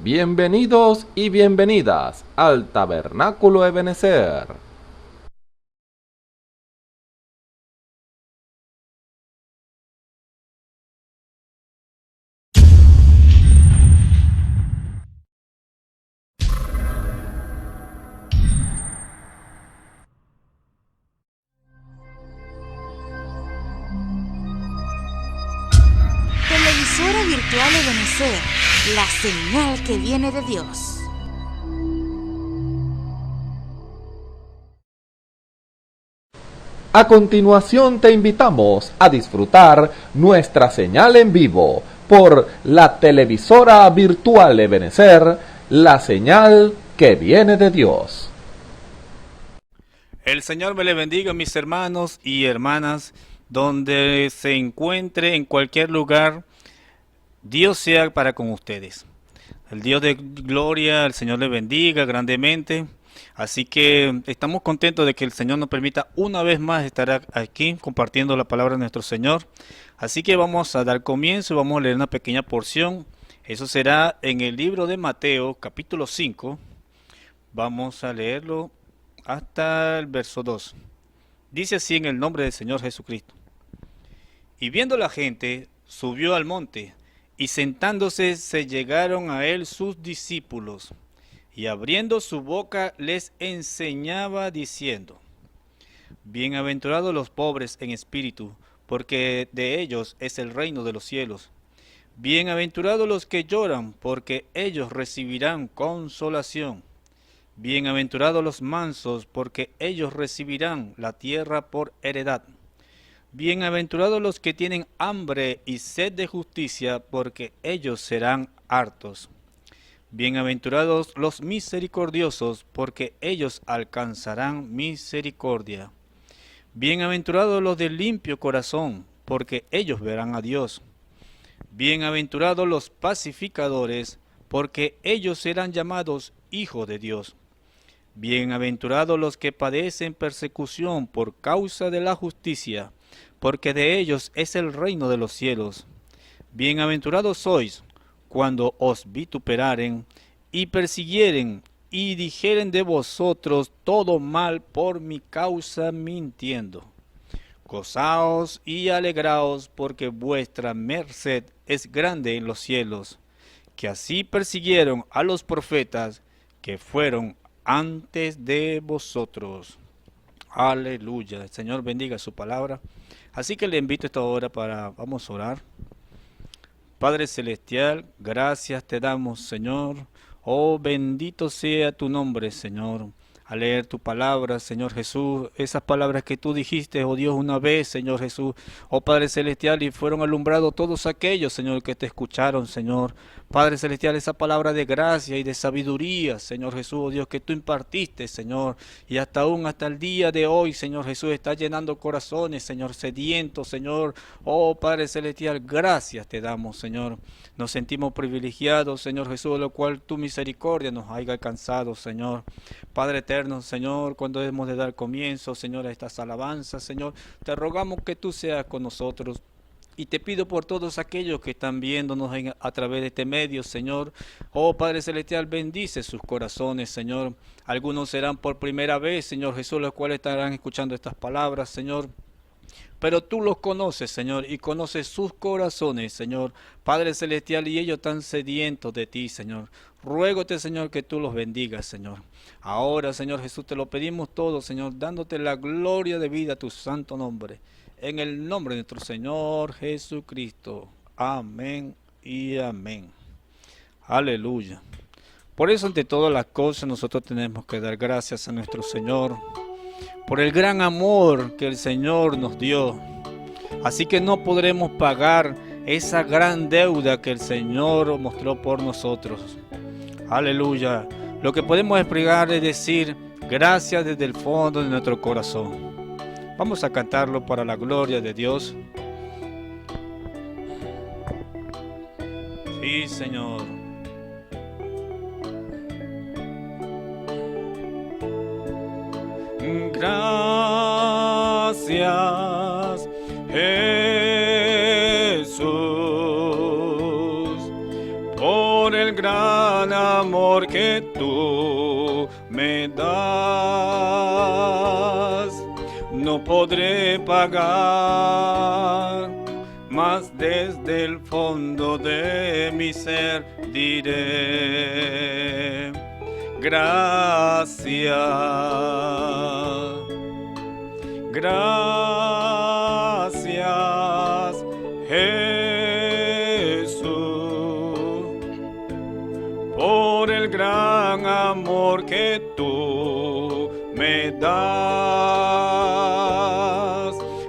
Bienvenidos y bienvenidas al Tabernáculo Ebenezer. Televisora virtual Ebenezer, la señal que viene de Dios. A continuación te invitamos a disfrutar nuestra señal en vivo por la televisora virtual Ebenezer, la señal que viene de Dios. El Señor me le bendiga, mis hermanos y hermanas, donde se encuentre en cualquier lugar, Dios sea para con ustedes. El Dios de gloria, el Señor le bendiga grandemente. Así que estamos contentos de que el Señor nos permita una vez más estar aquí compartiendo la palabra de nuestro Señor. Así que vamos a dar comienzo y vamos a leer una pequeña porción. Eso será en el libro de Mateo, capítulo 5. Vamos a leerlo hasta el verso 2. Dice así en el nombre del Señor Jesucristo. Y viendo la gente, subió al monte, y sentándose se llegaron a él sus discípulos, y abriendo su boca les enseñaba diciendo: Bienaventurados los pobres en espíritu, porque de ellos es el reino de los cielos. Bienaventurados los que lloran, porque ellos recibirán consolación. Bienaventurados los mansos, porque ellos recibirán la tierra por heredad. Bienaventurados los que tienen hambre y sed de justicia, porque ellos serán hartos. Bienaventurados los misericordiosos, porque ellos alcanzarán misericordia. Bienaventurados los de limpio corazón, porque ellos verán a Dios. Bienaventurados los pacificadores, porque ellos serán llamados hijos de Dios. Bienaventurados los que padecen persecución por causa de la justicia, porque de ellos es el reino de los cielos. Bienaventurados sois cuando os vituperaren y persiguieren y dijeren de vosotros todo mal por mi causa mintiendo. Gozaos y alegraos, porque vuestra merced es grande en los cielos, que así persiguieron a los profetas que fueron antes de vosotros. Aleluya. El Señor bendiga su palabra. Así que le invito a esta hora vamos a orar. Padre Celestial, gracias te damos, Señor. Oh, bendito sea tu nombre, Señor. A leer tu palabra, Señor Jesús, esas palabras que tú dijiste, oh Dios, una vez, Señor Jesús, oh Padre Celestial, y fueron alumbrados todos aquellos, Señor, que te escucharon, Señor. Padre Celestial, esa palabra de gracia y de sabiduría, Señor Jesús, oh Dios, que tú impartiste, Señor, y hasta el día de hoy, Señor Jesús, está llenando corazones, Señor, sedientos, Señor. Oh Padre Celestial, gracias te damos, Señor. Nos sentimos privilegiados, Señor Jesús, de lo cual tu misericordia nos haya alcanzado, Señor. Padre eterno, Señor, cuando hemos de dar comienzo, Señor, a estas alabanzas, Señor, te rogamos que tú seas con nosotros. Y te pido por todos aquellos que están viéndonos a través de este medio, Señor. Oh Padre Celestial, bendice sus corazones, Señor. Algunos serán por primera vez, Señor Jesús, los cuales estarán escuchando estas palabras, Señor. Pero tú los conoces, Señor, y conoces sus corazones, Señor. Padre Celestial, y ellos están sedientos de ti, Señor. Ruégote, Señor, que tú los bendigas, Señor. Ahora, Señor Jesús, te lo pedimos todo, Señor, dándote la gloria de vida a tu santo nombre. En el nombre de nuestro Señor Jesucristo. Amén y amén. Aleluya. Por eso, ante todas las cosas, nosotros tenemos que dar gracias a nuestro Señor por el gran amor que el Señor nos dio. Así que no podremos pagar esa gran deuda que el Señor mostró por nosotros. Aleluya. Lo que podemos explicar es decir gracias desde el fondo de nuestro corazón. Vamos a cantarlo para la gloria de Dios. Sí, Señor. Gracias, Jesús, por el gran gran amor que tú me das. No podré pagar, mas desde el fondo de mi ser diré gracias. Gracias, Jesús, por el gran amor que tú me das.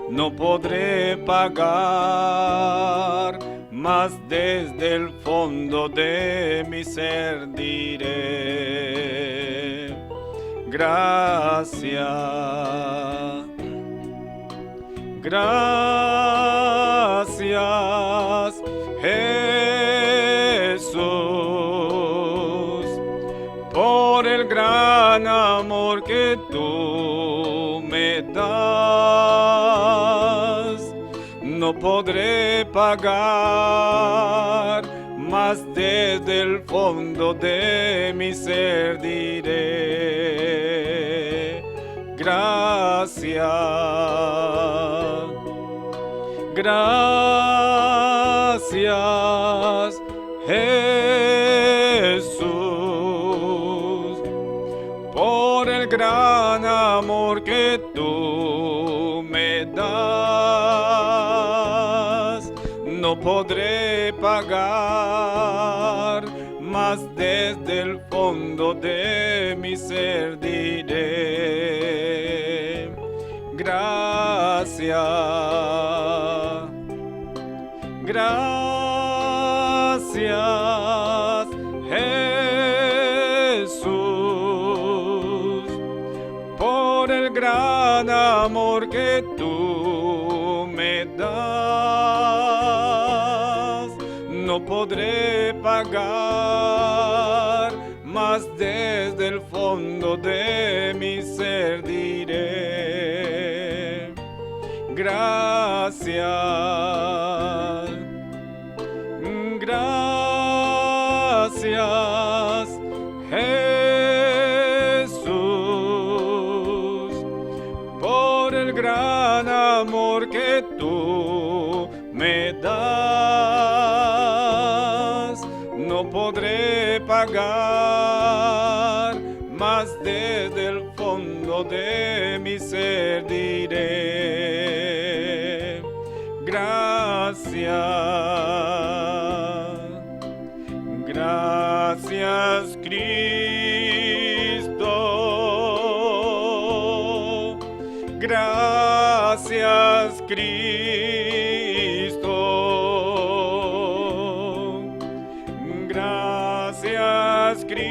No podré pagar, mas desde el fondo de mi ser diré gracias. Gracias, Jesús, por el gran amor que tú me das. No podré pagar, mas desde el fondo de mi ser diré gracias. Gracias, Jesús, por el gran amor que tú me das. No podré pagar, mas desde el fondo de mi ser diré gracias. Gracias, Jesús, por el gran amor que tú me das. No podré pagar, mas desde el fondo de mi ser diré gracias. Gracias, Jesús, por el gran amor que tú me das. No podré pagar, mas desde el fondo de mi ser diré gracias. Gracias, Cristo. Gracias, Cristo. Gracias, Cristo.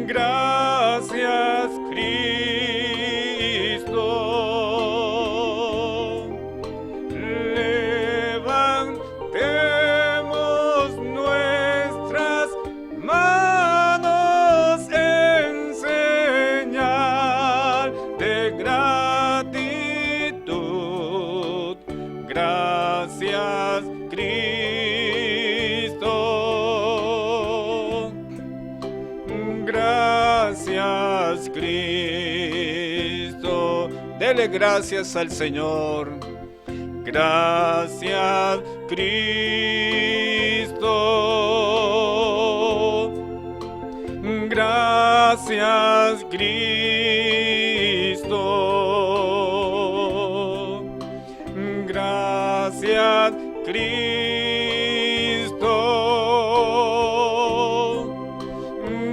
Gracias, Cristo. Levantemos nuestras manos en señal de gratitud. Gracias, Cristo. Gracias, Cristo. Dele gracias al Señor. Gracias, Cristo. Gracias, Cristo. Gracias, Cristo.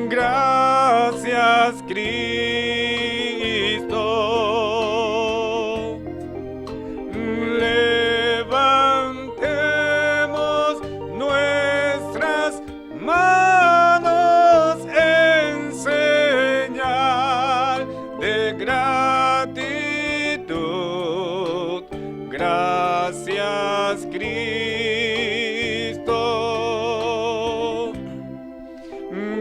Gracias, Cristo. Levantemos nuestras manos en señal de gratitud. Gracias, Cristo.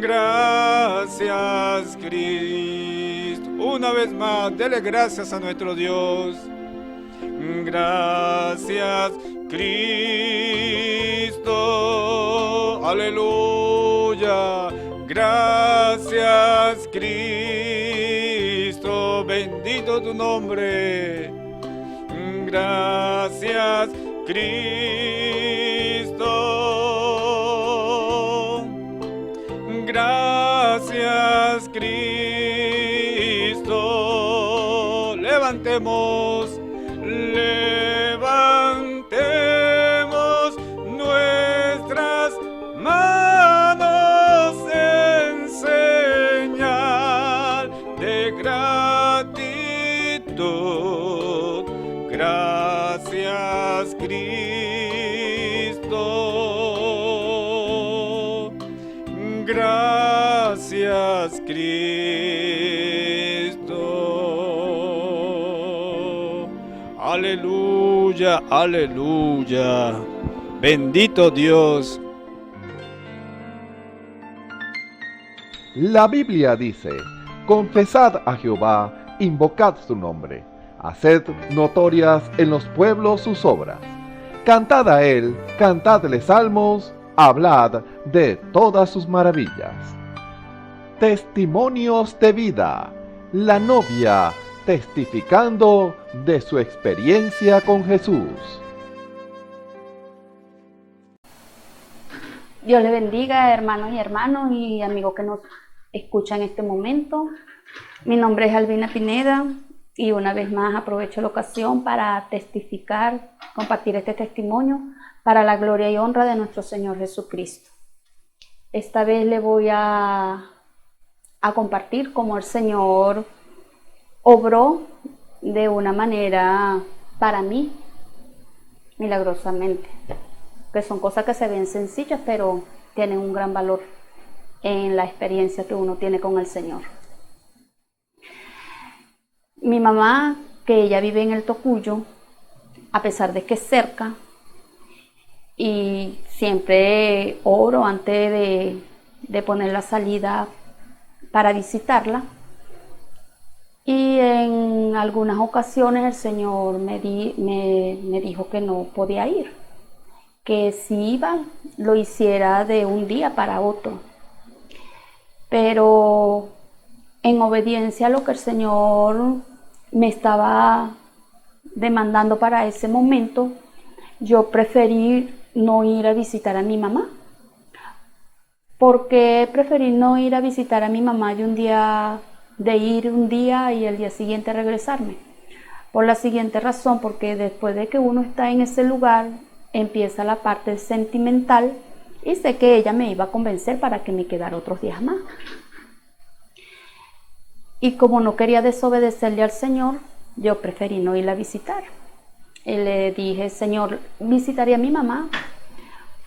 Gracias, Cristo. Una vez más, dele gracias a nuestro Dios. Gracias, Cristo, aleluya. Gracias, Cristo, bendito tu nombre. Gracias, Cristo. Gracias, Cristo. Levantemos nuestras manos en señal de gratitud. Gracias, Cristo. Gracias, Cristo. Aleluya, aleluya. Bendito Dios. La Biblia dice: confesad a Jehová, invocad su nombre, haced notorias en los pueblos sus obras. Cantad a él, cantadle salmos, hablad de todas sus maravillas. Testimonios de vida. La novia testificando de su experiencia con Jesús. Dios le bendiga, hermanos y amigos que nos escuchan en este momento. Mi nombre es Albina Pineda y una vez más aprovecho la ocasión para testificar, compartir este testimonio para la gloria y honra de nuestro Señor Jesucristo. Esta vez le voy a compartir cómo el Señor obró de una manera para mí milagrosamente, que son cosas que se ven sencillas pero tienen un gran valor en la experiencia que uno tiene con el Señor. Mi mamá, que ella vive en el Tocuyo, a pesar de que es cerca, y siempre oro antes de poner la salida para visitarla, y en algunas ocasiones el Señor me dijo que no podía ir, que si iba lo hiciera de un día para otro, pero en obediencia a lo que el Señor me estaba demandando para ese momento, yo preferí no ir a visitar a mi mamá. ¿Por qué preferí no ir a visitar a mi mamá de ir un día y el día siguiente regresarme? Por la siguiente razón, porque después de que uno está en ese lugar, empieza la parte sentimental y sé que ella me iba a convencer para que me quedara otros días más. Y como no quería desobedecerle al Señor, yo preferí no ir a visitar. Y le dije: Señor, visitaré a mi mamá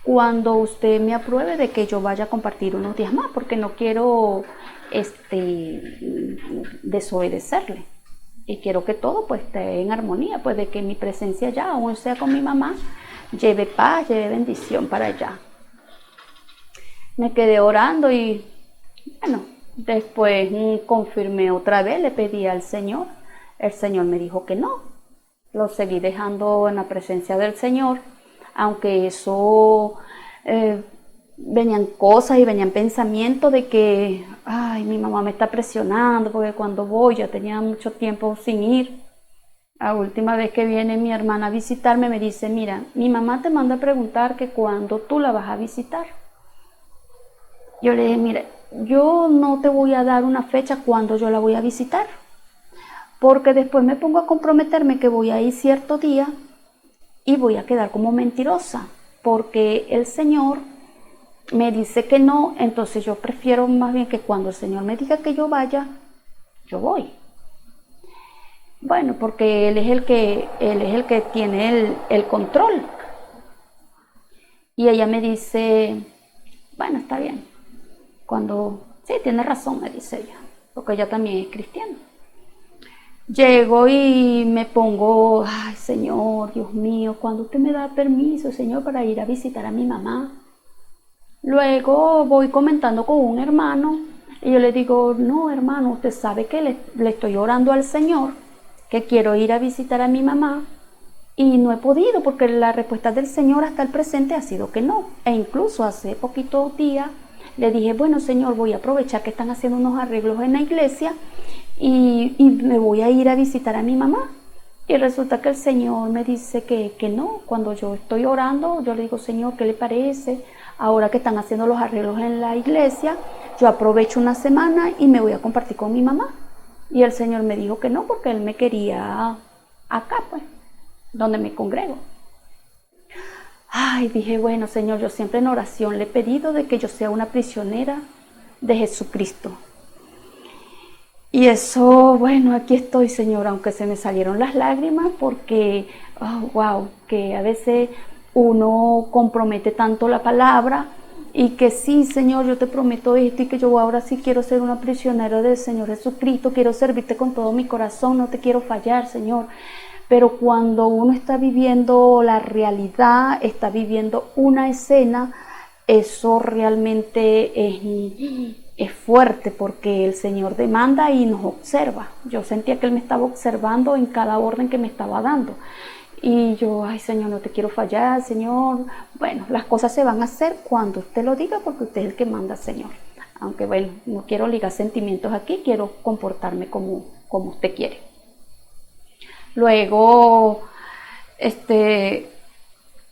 cuando usted me apruebe de que yo vaya a compartir unos días más, porque no quiero desobedecerle. Y quiero que todo pues esté en armonía, pues de que mi presencia allá, aún sea con mi mamá, lleve paz, lleve bendición para allá. Me quedé orando y bueno, después confirmé otra vez, le pedí al Señor. El Señor me dijo que no. Lo seguí dejando en la presencia del Señor, aunque eso venían cosas y venían pensamientos de que ay, mi mamá me está presionando porque cuando voy, ya tenía mucho tiempo sin ir. La última vez que viene mi hermana a visitarme me dice: mira, mi mamá te manda a preguntar que cuándo tú la vas a visitar. Yo le dije: mira, yo no te voy a dar una fecha cuando yo la voy a visitar, porque después me pongo a comprometerme que voy a ir cierto día y voy a quedar como mentirosa, porque el Señor me dice que no. Entonces yo prefiero más bien que cuando el Señor me diga que yo vaya, yo voy. Bueno, porque Él es el que tiene el control. Y ella me dice: bueno, está bien. Sí, tiene razón, me dice ella, porque ella también es cristiana. Llego y me pongo: ay, Señor, Dios mío, ¿cuándo usted me da permiso, Señor, para ir a visitar a mi mamá? Luego voy comentando con un hermano y yo le digo: no, hermano, usted sabe que le estoy orando al Señor, que quiero ir a visitar a mi mamá, Y no he podido porque la respuesta del Señor hasta el presente ha sido que no. E incluso hace poquitos días le dije, bueno Señor, voy a aprovechar que están haciendo unos arreglos en la iglesia y me voy a ir a visitar a mi mamá. Y resulta que el Señor me dice que no. Cuando yo estoy orando, yo le digo, Señor, ¿qué le parece? Ahora que están haciendo los arreglos en la iglesia, yo aprovecho una semana y me voy a compartir con mi mamá. Y el Señor me dijo que no, porque Él me quería acá, pues, donde me congrego. Ay, dije, bueno, Señor, yo siempre en oración le he pedido de que yo sea una prisionera de Jesucristo. Y eso, bueno, aquí estoy, Señor, aunque se me salieron las lágrimas, porque, wow, que a veces uno compromete tanto la palabra, y que sí, Señor, yo te prometo esto, y que yo ahora sí quiero ser una prisionera del Señor Jesucristo, quiero servirte con todo mi corazón, no te quiero fallar, Señor. Pero cuando uno está viviendo la realidad, está viviendo una escena, eso realmente es fuerte, porque el Señor demanda y nos observa. Yo sentía que Él me estaba observando en cada orden que me estaba dando. Y yo, ay Señor, no te quiero fallar, Señor. Bueno, las cosas se van a hacer cuando usted lo diga, porque usted es el que manda, Señor. Aunque bueno, no quiero ligar sentimientos aquí, quiero comportarme como usted quiere. Luego, el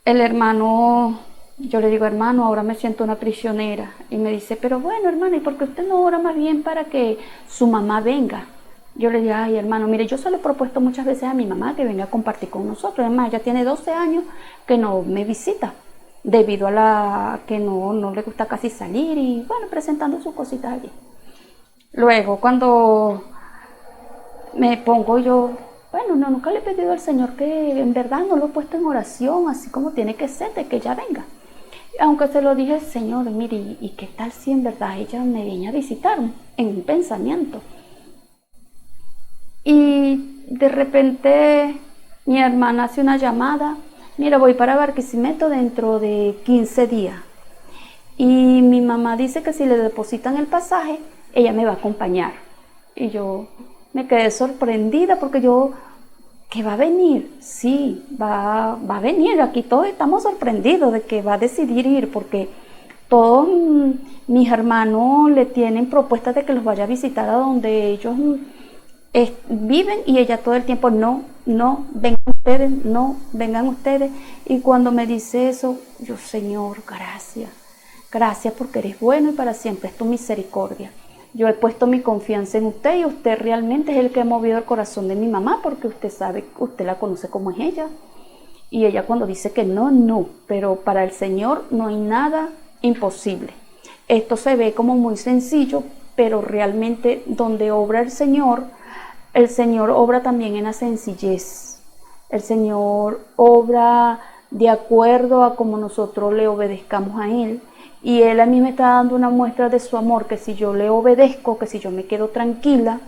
hermano, yo le digo, hermano, ahora me siento una prisionera. Y me dice, pero bueno, hermano, ¿y por qué usted no ora más bien para que su mamá venga? Yo le digo, ay, hermano, mire, yo se lo he propuesto muchas veces a mi mamá que venga a compartir con nosotros. Además, ella tiene 12 años que no me visita, debido a que no le gusta casi salir y, bueno, presentando sus cositas allí. Luego, cuando me pongo yo, bueno, nunca le he pedido al Señor, que en verdad no lo he puesto en oración, así como tiene que ser, de que ella venga. Aunque se lo dije, Señor, mire, ¿y qué tal si en verdad ella me viene a visitar en un pensamiento? Y de repente mi hermana hace una llamada, mira, voy para Barquisimeto dentro de 15 días. Y mi mamá dice que si le depositan el pasaje, ella me va a acompañar. Y yo me quedé sorprendida porque ¿que va a venir? Sí, va a venir. Aquí todos estamos sorprendidos de que va a decidir ir, porque todos mis hermanos le tienen propuestas de que los vaya a visitar a donde ellos viven, y ella todo el tiempo, no, vengan ustedes. Y cuando me dice eso, yo, Señor, gracias porque eres bueno y para siempre es tu misericordia. Yo he puesto mi confianza en usted, y usted realmente es el que ha movido el corazón de mi mamá, porque usted sabe, usted la conoce como es ella. Y ella cuando dice que no, pero para el Señor no hay nada imposible. Esto se ve como muy sencillo, pero realmente donde obra el Señor obra también en la sencillez. El Señor obra de acuerdo a como nosotros le obedezcamos a Él. Y Él a mí me está dando una muestra de su amor, que si yo le obedezco, que si yo me quedo tranquila,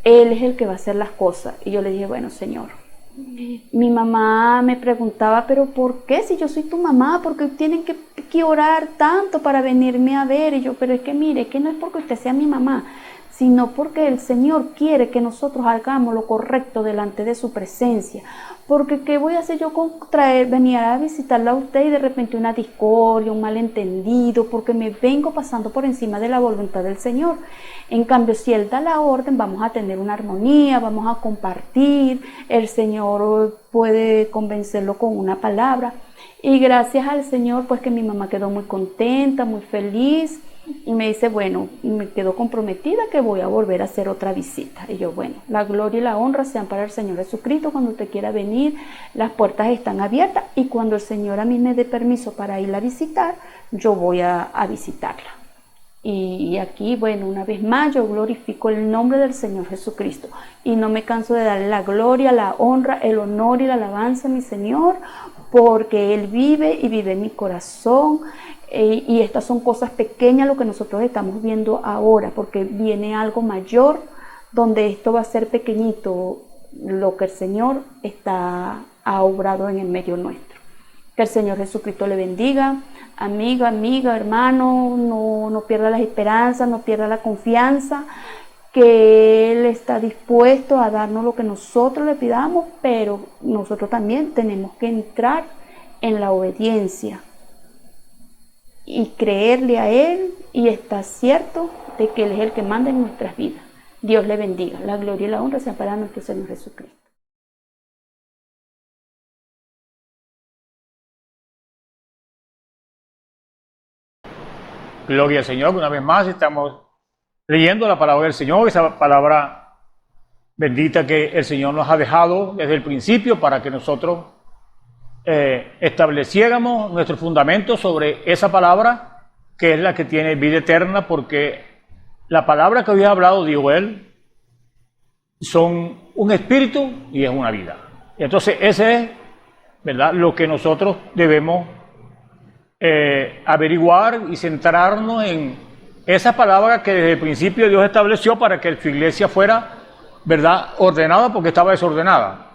Él es el que va a hacer las cosas. Y yo le dije, bueno, Señor. Mi mamá me preguntaba, pero ¿por qué? Si yo soy tu mamá, ¿por qué tienen que orar tanto para venirme a ver? Y yo, pero es que mire, que no es porque usted sea mi mamá, sino porque el Señor quiere que nosotros hagamos lo correcto delante de su presencia. Porque ¿qué voy a hacer yo con venir a visitarla a usted y de repente una discordia, un malentendido? Porque me vengo pasando por encima de la voluntad del Señor. En cambio, si Él da la orden, vamos a tener una armonía, vamos a compartir. El Señor puede convencerlo con una palabra. Y gracias al Señor, pues que mi mamá quedó muy contenta, muy feliz. Y me dice, bueno, me quedo comprometida que voy a volver a hacer otra visita. Y yo, bueno, la gloria y la honra sean para el Señor Jesucristo. Cuando usted quiera venir, las puertas están abiertas. Y cuando el Señor a mí me dé permiso para ir a visitar, yo voy a visitarla. Y aquí, bueno, una vez más, yo glorifico el nombre del Señor Jesucristo. Y no me canso de darle la gloria, la honra, el honor y la alabanza a mi Señor, porque Él vive y vive en mi corazón. Y estas son cosas pequeñas lo que nosotros estamos viendo ahora, porque viene algo mayor donde esto va a ser pequeñito, lo que el Señor ha obrado en el medio nuestro. Que el Señor Jesucristo le bendiga, amiga, hermano, no pierda las esperanzas, no pierda la confianza, que Él está dispuesto a darnos lo que nosotros le pidamos, pero nosotros también tenemos que entrar en la obediencia y creerle a Él y estar cierto de que Él es el que manda en nuestras vidas. Dios le bendiga. La gloria y la honra sean para nuestro Señor Jesucristo. Gloria al Señor. Una vez más estamos leyendo la palabra del Señor, esa palabra bendita que el Señor nos ha dejado desde el principio para que nosotros estableciéramos nuestro fundamento sobre esa palabra que es la que tiene vida eterna, porque la palabra que hoy ha hablado, dijo él, son un espíritu y es una vida. Entonces ese es, ¿verdad?, lo que nosotros debemos averiguar y centrarnos en esa palabra que desde el principio Dios estableció para que su iglesia fuera, ¿verdad?, ordenada, porque estaba desordenada.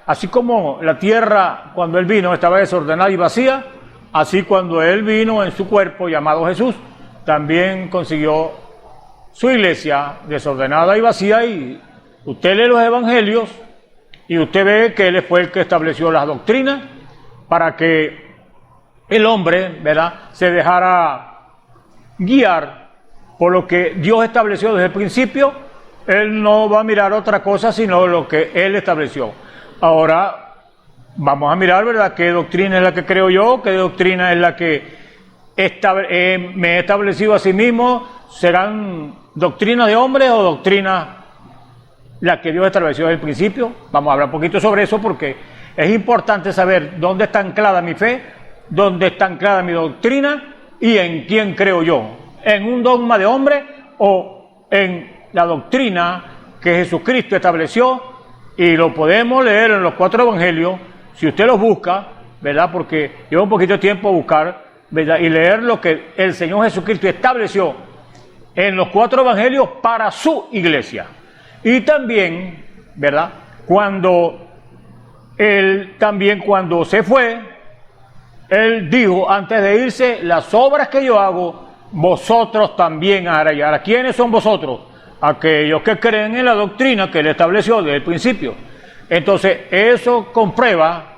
Así como la tierra cuando Él vino estaba desordenada y vacía, así cuando Él vino en su cuerpo llamado Jesús, también consiguió su iglesia desordenada y vacía. Y usted lee los evangelios y usted ve que Él fue el que estableció las doctrinas para que el hombre, ¿verdad?, se dejara guiar por lo que Dios estableció desde el principio. Él no va a mirar otra cosa sino lo que Él estableció. Ahora vamos a mirar, ¿verdad?, qué doctrina es la que creo yo, qué doctrina es la que me he establecido a sí mismo. ¿Serán doctrinas de hombres o doctrinas la que Dios estableció desde el principio? Vamos a hablar un poquito sobre eso, porque es importante saber dónde está anclada mi fe, dónde está anclada mi doctrina y en quién creo yo. ¿En un dogma de hombre o en la doctrina que Jesucristo estableció? Y lo podemos leer en los 4 evangelios, si usted los busca, ¿verdad?, porque lleva un poquito de tiempo buscar, ¿verdad?, y leer lo que el Señor Jesucristo estableció en los 4 evangelios para su iglesia. Y también, ¿verdad?, cuando se fue, Él dijo antes de irse: las obras que yo hago, vosotros también haréis. ¿A quiénes son vosotros? Aquellos que creen en la doctrina que Él estableció desde el principio. Entonces eso comprueba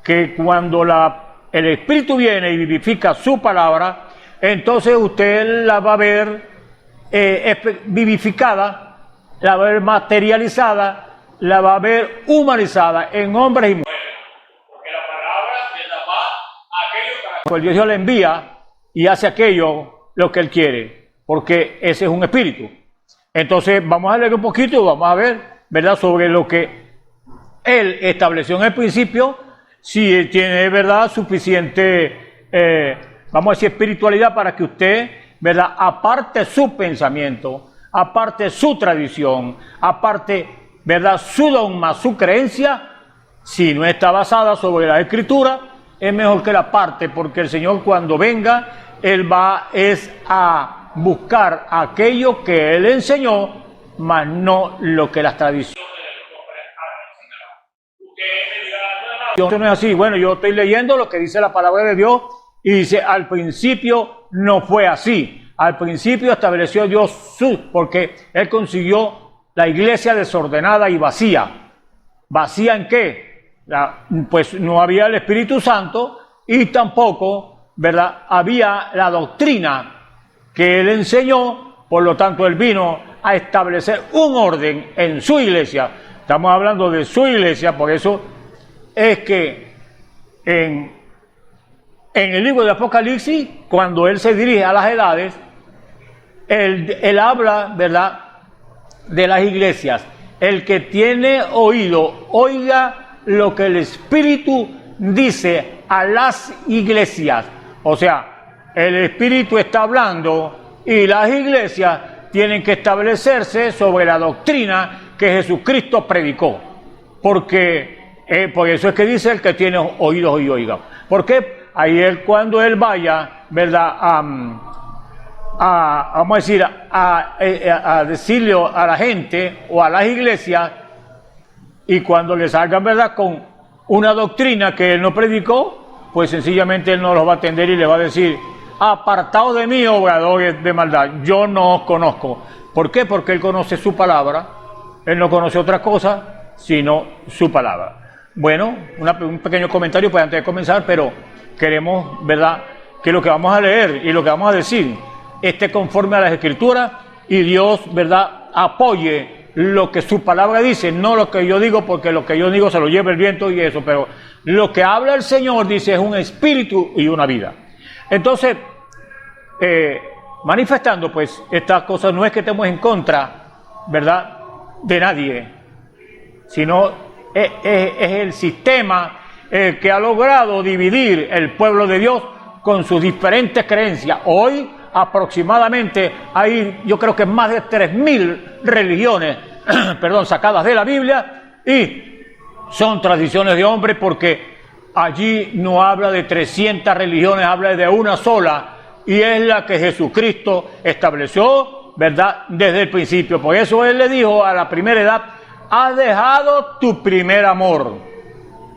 que cuando el Espíritu viene y vivifica su palabra, entonces usted la va a ver vivificada, la va a ver materializada, la va a ver humanizada en hombres y mujeres. Porque la palabra le da más a aquellos que pues Dios le envía y hace aquello lo que Él quiere, porque ese es un espíritu. Entonces vamos a leer un poquito y vamos a ver, ¿verdad?, sobre lo que Él estableció en el principio, si tiene, ¿verdad?, suficiente, vamos a decir, espiritualidad para que usted, ¿verdad?, aparte su pensamiento, aparte su tradición, aparte, ¿verdad?, su dogma, su creencia, si no está basada sobre la Escritura, es mejor que la parte, porque el Señor cuando venga, Él va a buscar aquello que Él enseñó, mas no lo que las tradiciones Usted no es así. Bueno, yo estoy leyendo lo que dice la palabra de Dios y dice: al principio no fue así. Al principio estableció Dios porque Él consiguió la iglesia desordenada y vacía. ¿Vacía en qué? Pues no había el Espíritu Santo y tampoco, ¿verdad?, había la doctrina que Él enseñó. Por lo tanto, Él vino a establecer un orden en su iglesia. Estamos hablando de su iglesia, por eso es que en el libro de Apocalipsis, cuando Él se dirige a las edades, Él habla, ¿verdad?, de las iglesias. El que tiene oído, oiga lo que el Espíritu dice a las iglesias. O sea, el Espíritu está hablando y las iglesias tienen que establecerse sobre la doctrina que Jesucristo predicó. Porque por eso es que dice: el que tiene oídos y oiga. Porque ahí cuando Él vaya, ¿verdad?, vamos a decir, a decirle a la gente o a las iglesias, y cuando le salgan, ¿verdad?, con una doctrina que Él no predicó, pues sencillamente Él no los va a atender y le va a decir: apartaos de mí, obradores de maldad, yo no os conozco. ¿Por qué? Porque Él conoce su palabra. Él no conoce otra cosa sino su palabra. Bueno, un pequeño comentario pues antes de comenzar, pero queremos, ¿verdad?, que lo que vamos a leer y lo que vamos a decir esté conforme a las Escrituras y Dios, ¿verdad?, apoye lo que su palabra dice, no lo que yo digo, porque lo que yo digo se lo lleva el viento y eso, pero lo que habla el Señor, dice, es un espíritu y una vida. Entonces, manifestando pues estas cosas, no es que estemos en contra, ¿verdad?, de nadie, sino es el sistema que ha logrado dividir el pueblo de Dios con sus diferentes creencias. Hoy aproximadamente hay, yo creo que más de 3.000 religiones sacadas de la Biblia, y son tradiciones de hombres, porque allí no habla de 300 religiones, habla de una sola, y es la que Jesucristo estableció, ¿verdad?, desde el principio. Por eso Él le dijo a la primera edad: has dejado tu primer amor,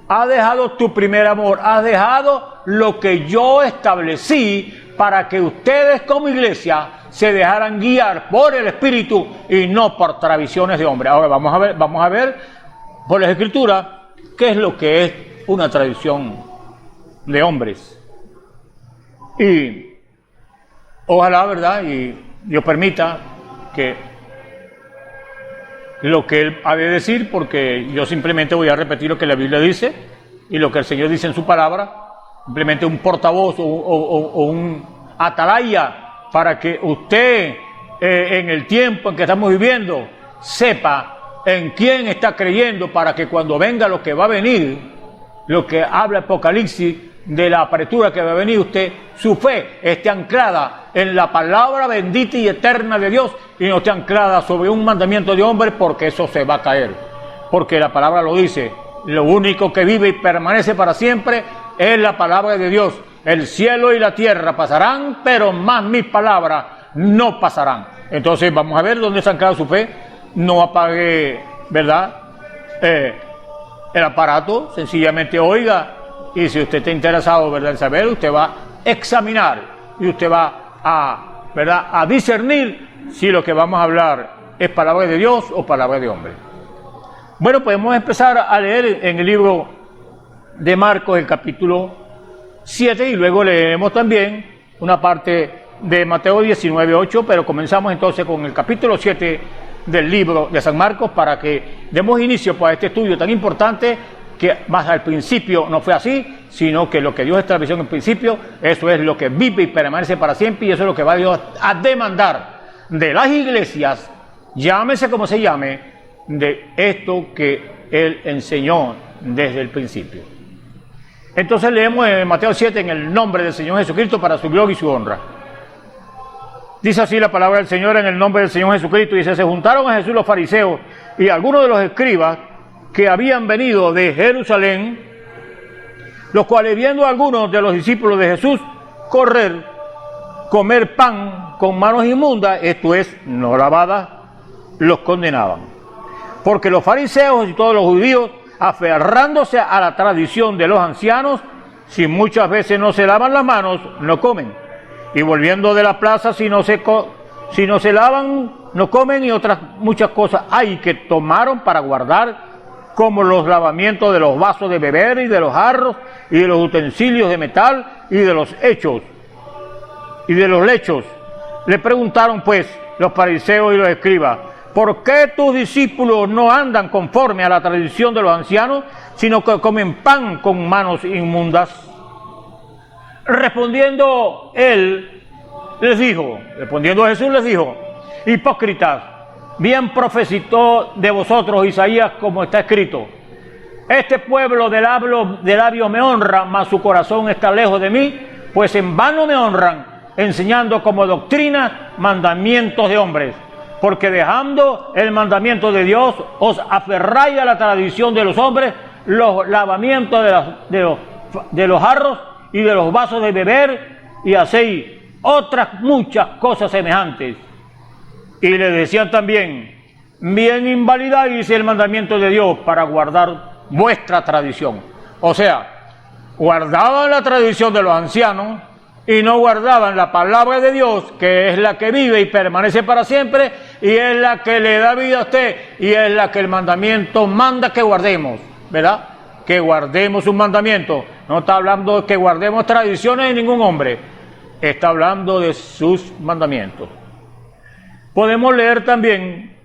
has dejado tu primer amor, has dejado lo que yo establecí para que ustedes como iglesia se dejaran guiar por el Espíritu y no por tradiciones de hombres. Ahora vamos a ver por las Escrituras qué es lo que es una tradición de hombres. Y ojalá, ¿verdad?, y Dios permita que lo que Él ha de decir, porque yo simplemente voy a repetir lo que la Biblia dice y lo que el Señor dice en su palabra, simplemente un portavoz o un atalaya para que usted en el tiempo en que estamos viviendo sepa en quién está creyendo, para que cuando venga lo que va a venir, lo que habla Apocalipsis de la apertura que va a venir, usted, su fe esté anclada en la palabra bendita y eterna de Dios y no esté anclada sobre un mandamiento de hombre, porque eso se va a caer. Porque la palabra lo dice, lo único que vive y permanece para siempre es la palabra de Dios. El cielo y la tierra pasarán, pero más mis palabras no pasarán. Entonces vamos a ver dónde está anclada su fe. No apague, ¿verdad?, el aparato, sencillamente oiga. Y si usted está interesado, ¿verdad?, en saber, usted va a examinar y usted va a, ¿verdad?, a discernir si lo que vamos a hablar es palabra de Dios o palabra de hombre. Bueno, podemos empezar a leer en el libro de Marcos, el capítulo 7, y luego leeremos también una parte de Mateo 19:8, pero comenzamos entonces con el capítulo 7 del libro de San Marcos, para que demos inicio a este estudio tan importante, que más al principio no fue así, sino que lo que Dios estableció en el principio, eso es lo que vive y permanece para siempre, y eso es lo que va Dios a demandar de las iglesias, llámese como se llame, de esto que Él enseñó desde el principio. Entonces leemos en Mateo 7, en el nombre del Señor Jesucristo, para su gloria y su honra. Dice así la palabra del Señor, en el nombre del Señor Jesucristo. Dice: se juntaron a Jesús los fariseos y algunos de los escribas que habían venido de Jerusalén, los cuales, viendo a algunos de los discípulos de Jesús comer pan con manos inmundas, esto es, no lavadas, los condenaban. Porque los fariseos y todos los judíos, aferrándose a la tradición de los ancianos, si muchas veces no se lavan las manos, no comen. Y volviendo de la plaza, si no se lavan, no comen, y otras muchas cosas hay que tomaron para guardar, como los lavamientos de los vasos de beber y de los jarros y de los utensilios de metal y de los lechos. Le preguntaron pues los fariseos y los escribas: ¿por qué tus discípulos no andan conforme a la tradición de los ancianos, sino que comen pan con manos inmundas? Respondiendo Jesús les dijo: hipócritas, bien profetizó de vosotros Isaías, como está escrito: este pueblo de labios me honra, mas su corazón está lejos de mí, pues en vano me honran, enseñando como doctrina mandamientos de hombres. Porque dejando el mandamiento de Dios, os aferráis a la tradición de los hombres, los lavamientos de los jarros y de los vasos de beber, y hacéis otras muchas cosas semejantes. Y le decían también: bien invalidáis el mandamiento de Dios para guardar vuestra tradición. O sea, guardaban la tradición de los ancianos, y no guardaban la palabra de Dios, que es la que vive y permanece para siempre, y es la que le da vida a usted, y es la que el mandamiento manda que guardemos, ¿verdad? Que guardemos un mandamiento. No está hablando de que guardemos tradiciones de ningún hombre, está hablando de sus mandamientos. Podemos leer también,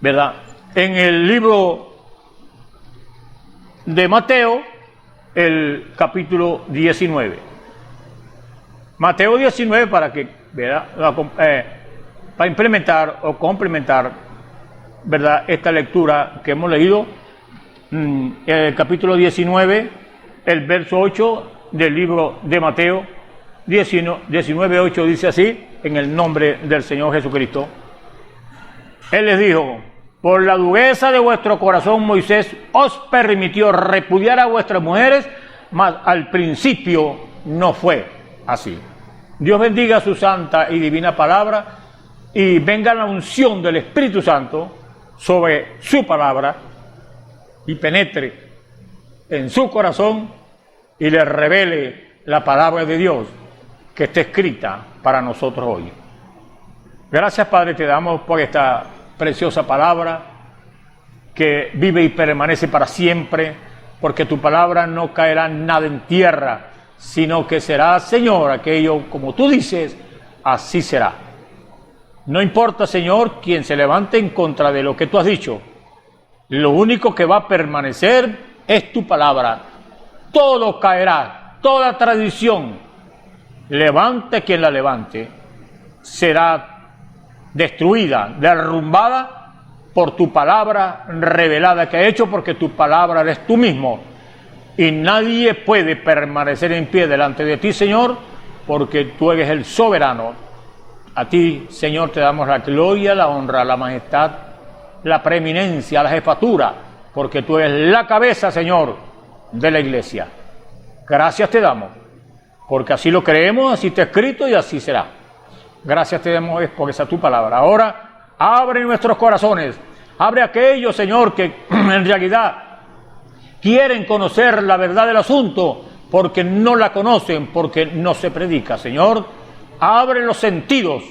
¿verdad?, en el libro de Mateo, el capítulo 19. Mateo 19, para que, ¿verdad?, para implementar o complementar, ¿verdad?, esta lectura que hemos leído, el capítulo 19, el verso 8 del libro de Mateo 19:8 dice así, en el nombre del Señor Jesucristo. Él les dijo: por la dureza de vuestro corazón Moisés os permitió repudiar a vuestras mujeres, mas al principio no fue así. Dios bendiga su santa y divina palabra, y venga la unción del Espíritu Santo sobre su palabra y penetre en su corazón y le revele la palabra de Dios que está escrita para nosotros hoy. Gracias, Padre, te damos por esta preciosa palabra que vive y permanece para siempre, porque tu palabra no caerá nada en tierra, sino que será, Señor, aquello como tú dices, así será. No importa, Señor, quien se levante en contra de lo que tú has dicho, lo único que va a permanecer es tu palabra. Todo caerá, toda tradición, levante quien la levante, será destruida, derrumbada por tu palabra revelada que ha hecho, porque tu palabra eres tú mismo. Y nadie puede permanecer en pie delante de ti, Señor, porque tú eres el soberano. A ti, Señor, te damos la gloria, la honra, la majestad, la preeminencia, la jefatura, porque tú eres la cabeza, Señor, de la iglesia. Gracias te damos, porque así lo creemos, así está escrito y así será. Gracias te damos por esa tu palabra. Ahora, abre nuestros corazones, abre aquellos, Señor, que en realidad quieren conocer la verdad del asunto, porque no la conocen, porque no se predica. Señor, abre los sentidos,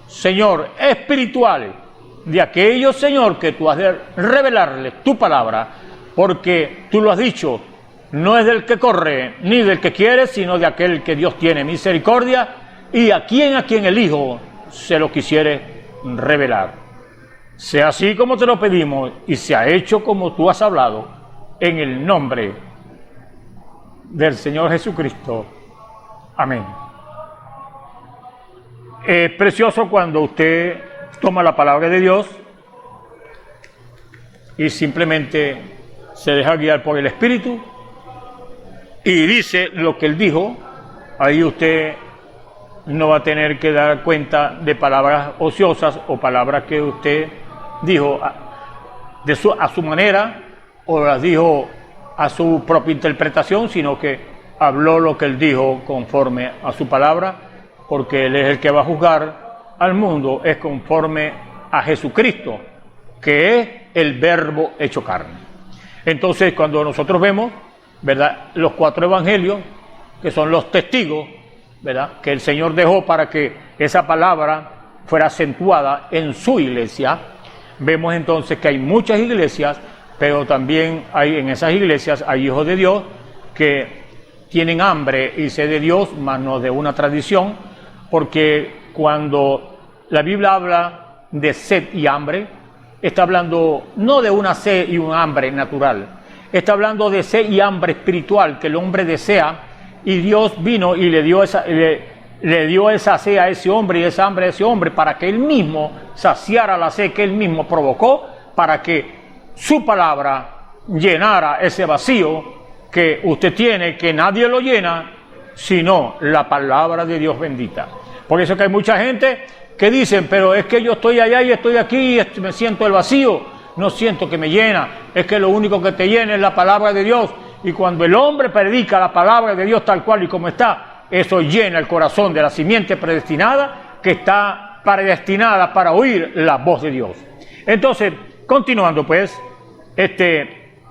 Señor, espirituales, de aquellos, Señor, que tú has de revelarles tu palabra, porque tú lo has dicho, no es del que corre, ni del que quiere, sino de aquel que Dios tiene misericordia, y a quien el Hijo se lo quisiere revelar. Sea así como te lo pedimos, y se ha hecho como tú has hablado, en el nombre del Señor Jesucristo. Amén. Es precioso cuando usted toma la palabra de Dios y simplemente se deja guiar por el Espíritu y dice lo que Él dijo. Ahí usted no va a tener que dar cuenta de palabras ociosas o palabras que usted dijo a su manera o las dijo a su propia interpretación, sino que habló lo que Él dijo conforme a su palabra, porque Él es el que va a juzgar al mundo, es conforme a Jesucristo, que es el Verbo hecho carne. Entonces, cuando nosotros vemos, ¿verdad?, los 4 evangelios, que son los testigos, ¿verdad?, que el Señor dejó para que esa palabra fuera acentuada en su iglesia, vemos entonces que hay muchas iglesias, pero también hay en esas iglesias hay hijos de Dios que tienen hambre y sed de Dios, mas no de una tradición, porque cuando la Biblia habla de sed y hambre, está hablando no de una sed y un hambre natural, está hablando de sed y hambre espiritual que el hombre desea, y Dios vino y le dio esa sed a ese hombre y esa hambre a ese hombre para que él mismo saciara la sed que él mismo provocó, para que su palabra llenara ese vacío que usted tiene, que nadie lo llena, sino la palabra de Dios bendita. Por eso que hay mucha gente que dicen, pero es que yo estoy allá y estoy aquí y me siento el vacío, no siento que me llena, es que lo único que te llena es la palabra de Dios. Y cuando el hombre predica la palabra de Dios tal cual y como está, eso llena el corazón de la simiente predestinada, que está predestinada para oír la voz de Dios. Entonces, continuando pues,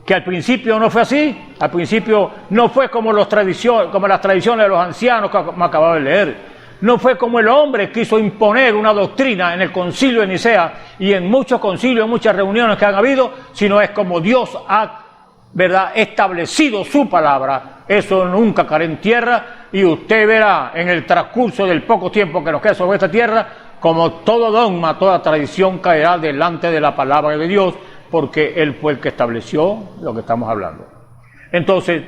que al principio no fue así, al principio no fue como las tradiciones de los ancianos que me acababa de leer, no fue como el hombre quiso imponer una doctrina en el concilio de Nicea y en muchos concilios, en muchas reuniones que han habido, sino es como Dios ha, ¿verdad?, establecido su palabra. Eso nunca caerá en tierra, y usted verá en el transcurso del poco tiempo que nos queda sobre esta tierra, como todo dogma, toda tradición caerá delante de la palabra de Dios, porque Él fue el que estableció lo que estamos hablando. Entonces,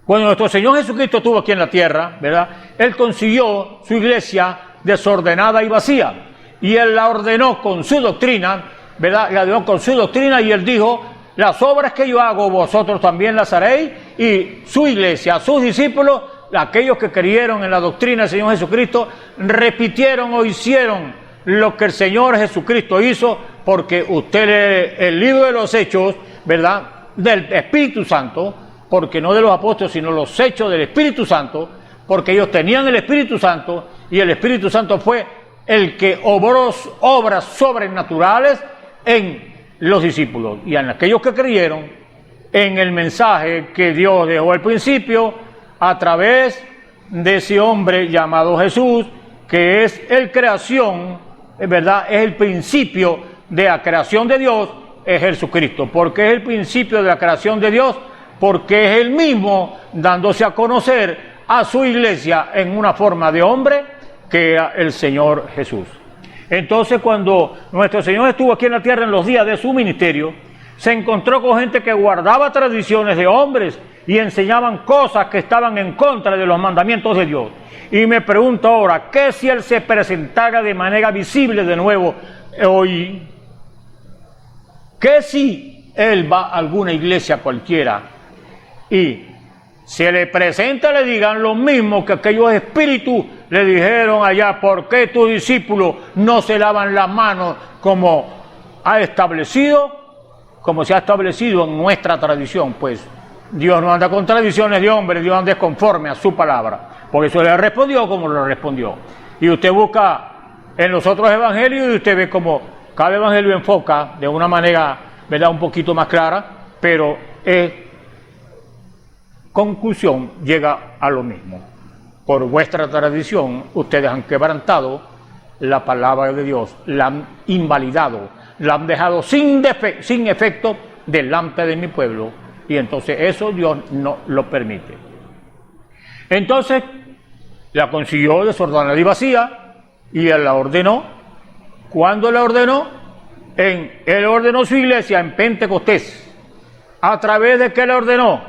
cuando nuestro Señor Jesucristo estuvo aquí en la tierra, ¿verdad?, Él consiguió su iglesia desordenada y vacía, y Él la ordenó con su doctrina, ¿verdad?, la ordenó con su doctrina, y Él dijo: las obras que yo hago, vosotros también las haréis. Y su iglesia, sus discípulos, aquellos que creyeron en la doctrina del Señor Jesucristo, repitieron o hicieron lo que el Señor Jesucristo hizo, porque usted lee el libro de los Hechos, ¿verdad?, del Espíritu Santo, porque no de los apóstoles, sino los Hechos del Espíritu Santo, porque ellos tenían el Espíritu Santo, y el Espíritu Santo fue el que obró obras sobrenaturales en los discípulos y en aquellos que creyeron en el mensaje que Dios dejó al principio a través de ese hombre llamado Jesús, que es el creación, ¿verdad?, es el principio de la creación de Dios, es Jesucristo. ¿Por qué es el principio de la creación de Dios? Porque es Él mismo dándose a conocer a su iglesia en una forma de hombre, que era el Señor Jesús. Entonces, cuando nuestro Señor estuvo aquí en la tierra en los días de su ministerio, se encontró con gente que guardaba tradiciones de hombres y enseñaban cosas que estaban en contra de los mandamientos de Dios. Y me pregunto ahora, ¿qué si Él se presentara de manera visible de nuevo hoy? ¿Qué si Él va a alguna iglesia cualquiera y se le presenta, le digan lo mismo que aquellos espíritus le dijeron allá: ¿por qué tus discípulos no se lavan las manos como como se ha establecido en nuestra tradición? Pues Dios no anda con tradiciones de hombres, Dios anda conforme a su palabra. Por eso le respondió como le respondió. Y usted busca en los otros evangelios y usted ve como cada evangelio enfoca de una manera, ¿verdad?, un poquito más clara, pero conclusión llega a lo mismo. Por vuestra tradición, ustedes han quebrantado la palabra de Dios, la han invalidado, la han dejado sin efecto delante de mi pueblo, y entonces eso Dios no lo permite. Entonces, la consiguió desordenada y vacía, y Él la ordenó. ¿Cuándo la ordenó? Él ordenó su iglesia en Pentecostés. ¿A través de qué la ordenó?